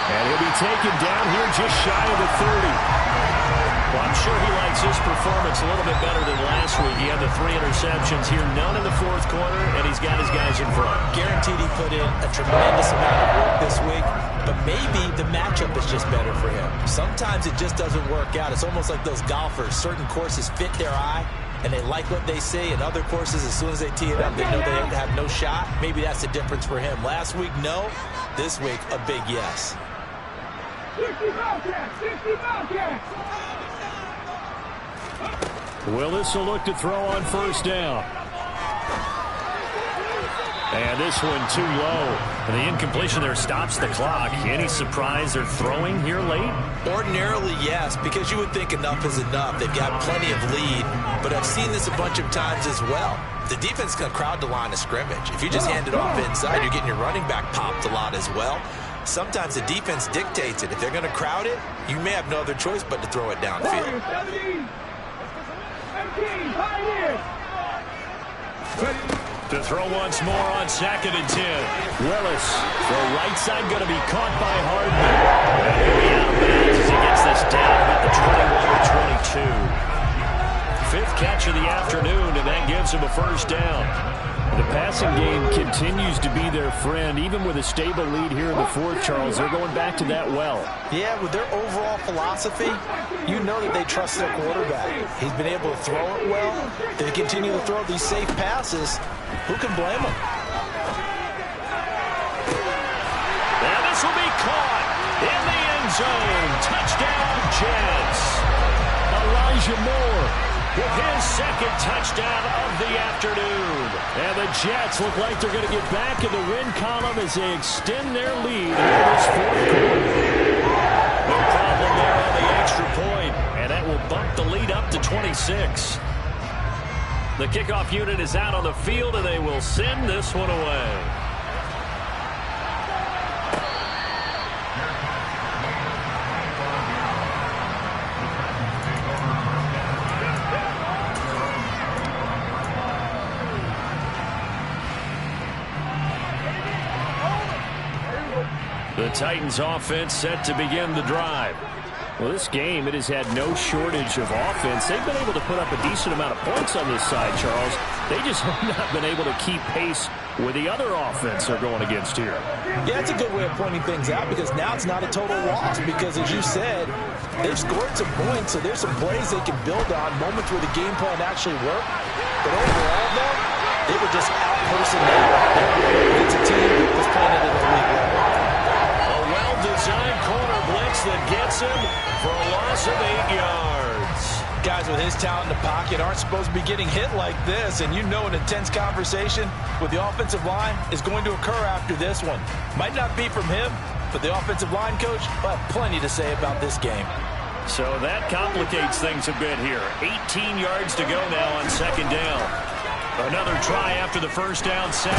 And he'll be taken down here just shy of the 30. Well, I'm sure he likes his performance a little bit better than last week. He had the 3 interceptions here, none in the 4th quarter, and he's got his guys in front. Guaranteed he put in a tremendous amount of work this week, but maybe the matchup is just better for him. Sometimes it just doesn't work out. It's almost like those golfers. Certain courses fit their eye, and they like what they see, and other courses, as soon as they tee it up, they know they have no shot. Maybe that's the difference for him. Last week, no. This week, a big yes. 60 Bobcats! 60 Bobcats! Willis will look to throw on 1st down. And this one too low. And the incompletion there stops the clock. Any surprise they're throwing here late? Ordinarily, yes, because you would think enough is enough. They've got plenty of lead, but I've seen this a bunch of times as well. The defense is going to crowd the line of scrimmage. If you just hand it off inside, you're getting your running back popped a lot as well. Sometimes the defense dictates it. If they're going to crowd it, you may have no other choice but to throw it downfield. 17, Pioneers! To throw once more on 2nd and 10. Willis, The right side going to be caught by Hardman. And he'll be out of bounds as he gets this down about the 21 or 22. 5th catch of the afternoon, and that gives him a 1st down. the passing game continues to be their friend. Even with a stable lead here in the 4th, Charles, they're going back to that well. Yeah, with their overall philosophy, you know that they trust their quarterback. He's been able to throw it well. They continue to throw these safe passes. Who can blame them? And this will be caught in the end zone. Touchdown, Jets. Elijah Moore with his 2nd touchdown of the afternoon. And the Jets look like they're going to get back in the win column as they extend their lead in this 4th quarter. No problem there on the extra point, and that will bump the lead up to 26. The kickoff unit is out on the field, and they will send this one away. The Titans offense set to begin the drive. Well, this game, it has had no shortage of offense. They've been able to put up a decent amount of points on this side, Charles. They just have not been able to keep pace with the other offense they're going against here. Yeah, it's a good way of pointing things out because now it's not a total loss because, as you said, they've scored some points, so there's some plays they can build on, moments where the game plan actually worked. But overall, though, they were just out-personnel against a team that was playing at an elite level. Designed corner blitz that gets him for a loss of 8 yards. Guys with his talent in the pocket aren't supposed to be getting hit like this, and you know an intense conversation with the offensive line is going to occur after this one. Might not be from him, but the offensive line coach will have plenty to say about this game. So that complicates things a bit here. 18 yards to go now on second down. Another try after the first down sack.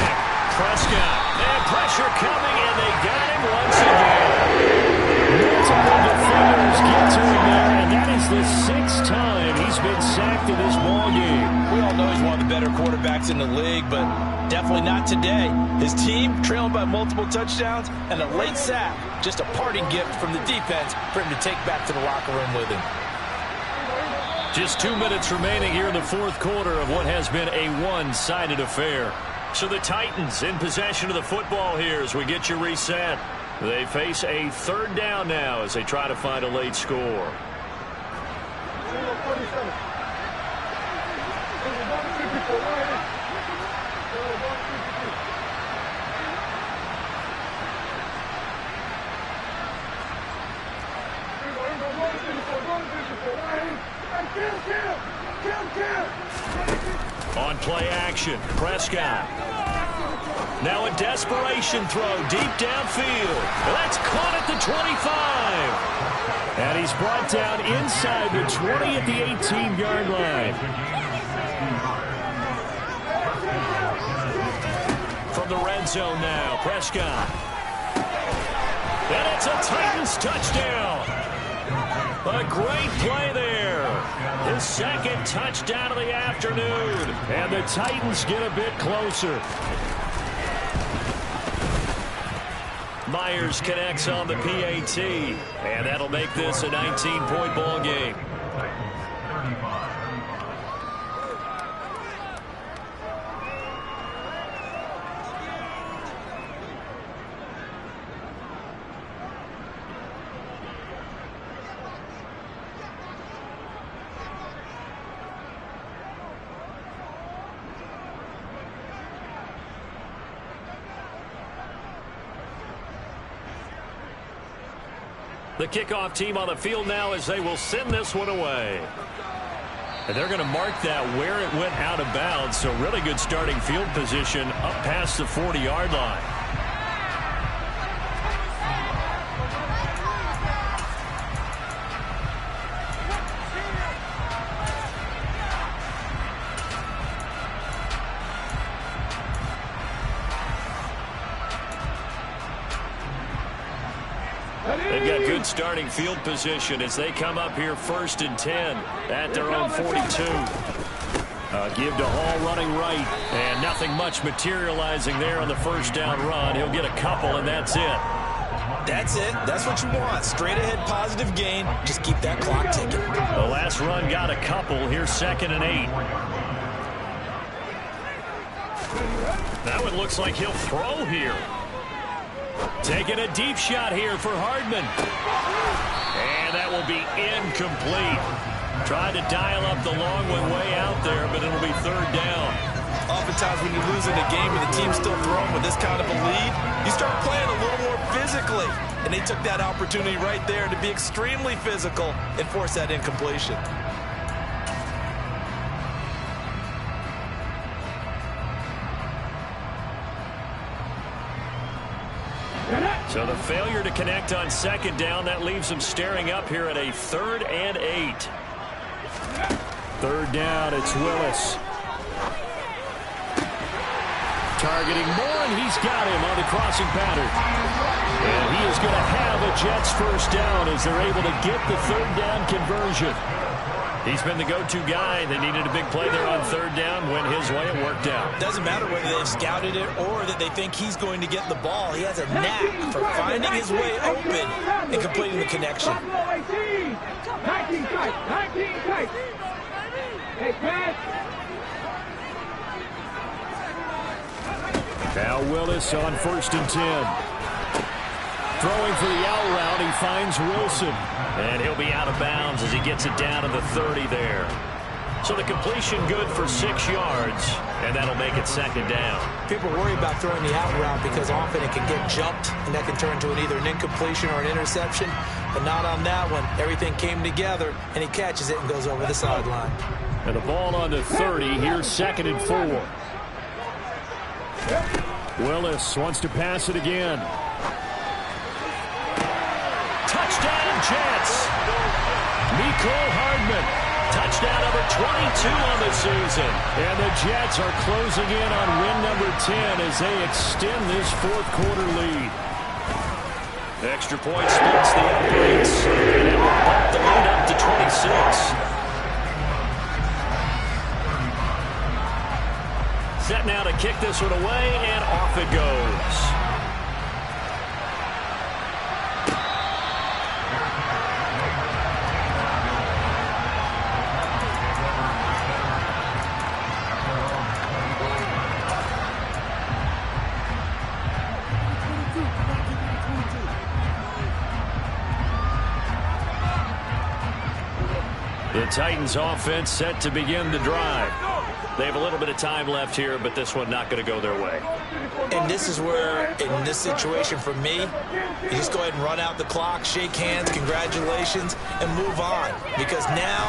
Prescott, and pressure coming, and they got him once again. Multiple defenders get to him there, and that is the 6th time he's been sacked in this ballgame. We all know he's one of the better quarterbacks in the league, but definitely not today. His team trailing by multiple touchdowns, and a late sack, just a parting gift from the defense for him to take back to the locker room with him. Just 2 minutes remaining here in the fourth quarter of what has been a one-sided affair. So the Titans in possession of the football here as we get you reset. They face a third down now as they try to find a late score. On play action, Prescott. Now a desperation throw deep downfield. That's caught at the 25. And he's brought down inside the 20 at the 18-yard line. From the red zone now, Prescott. And it's a Titans touchdown. A great play there. His second touchdown of the afternoon. And the Titans get a bit closer. Myers connects on the PAT. And that'll make this a 19-point ball game. The kickoff team on the field now as they will send this one away. And they're going to mark that where it went out of bounds. So really good starting field position up past the 40-yard line. They've got good starting field position as they come up here 1st and 10 at their own 42. Give to Hall running right, and nothing much materializing there on the first down run. He'll get a couple, and that's it. That's it. That's what you want. Straight ahead positive gain. Just keep that clock ticking. The last run got a couple. Here's 2nd and 8. That one looks like he'll throw here. Taking a deep shot here for Hardman. And that will be incomplete. Tried to dial up the long one way out there, but it'll be 3rd down. Oftentimes when you're losing a game and the team's still throwing with this kind of a lead, you start playing a little more physically. And they took that opportunity right there to be extremely physical and force that incompletion. So the failure to connect on second down, that leaves them staring up here at a 3rd and 8. Third down, it's Willis. Targeting Moore, and he's got him on the crossing pattern. And he is going to have a Jets first down as they're able to get the 3rd down conversion. He's been the go-to guy. They needed a big play there on 3rd down. Went his way, it worked out. Doesn't matter whether they've scouted it or that they think he's going to get the ball. He has a knack for finding his way open and completing the connection. 19 tight. Hey, pass. Now Willis on 1st and 10. Throwing for the out route, he finds Wilson. And he'll be out of bounds as he gets it down to the 30 there. So the completion good for 6 yards, and that'll make it 2nd down. People worry about throwing the out route because often it can get jumped, and that can turn into either an incompletion or an interception. But not on that one. Everything came together, and he catches it and goes over the sideline. And the ball on the 30. Here's 2nd and 4. Willis wants to pass it again. Touchdown, Jets. Mecole Hardman. Touchdown number 22 on the season. And the Jets are closing in on win number 10 as they extend this 4th quarter lead. The extra point splits the uprights, and it will bump the lead up to 26. Set now to kick this one away, and off it goes. The Titans offense set to begin the drive. They have a little bit of time left here, but this one not going to go their way. And this is where, in this situation for me, you just go ahead and run out the clock, shake hands, congratulations, and move on. Because now...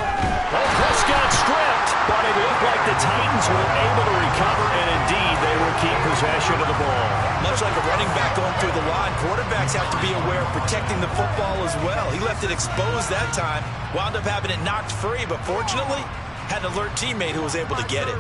Prescott stripped, but it looked like the Titans were able to recover, and indeed they will keep possession of the ball. Much like a running back going through the line, quarterbacks have to be aware of protecting the football as well. He left it exposed that time, wound up having it knocked free, but fortunately, had an alert teammate who was able to get it.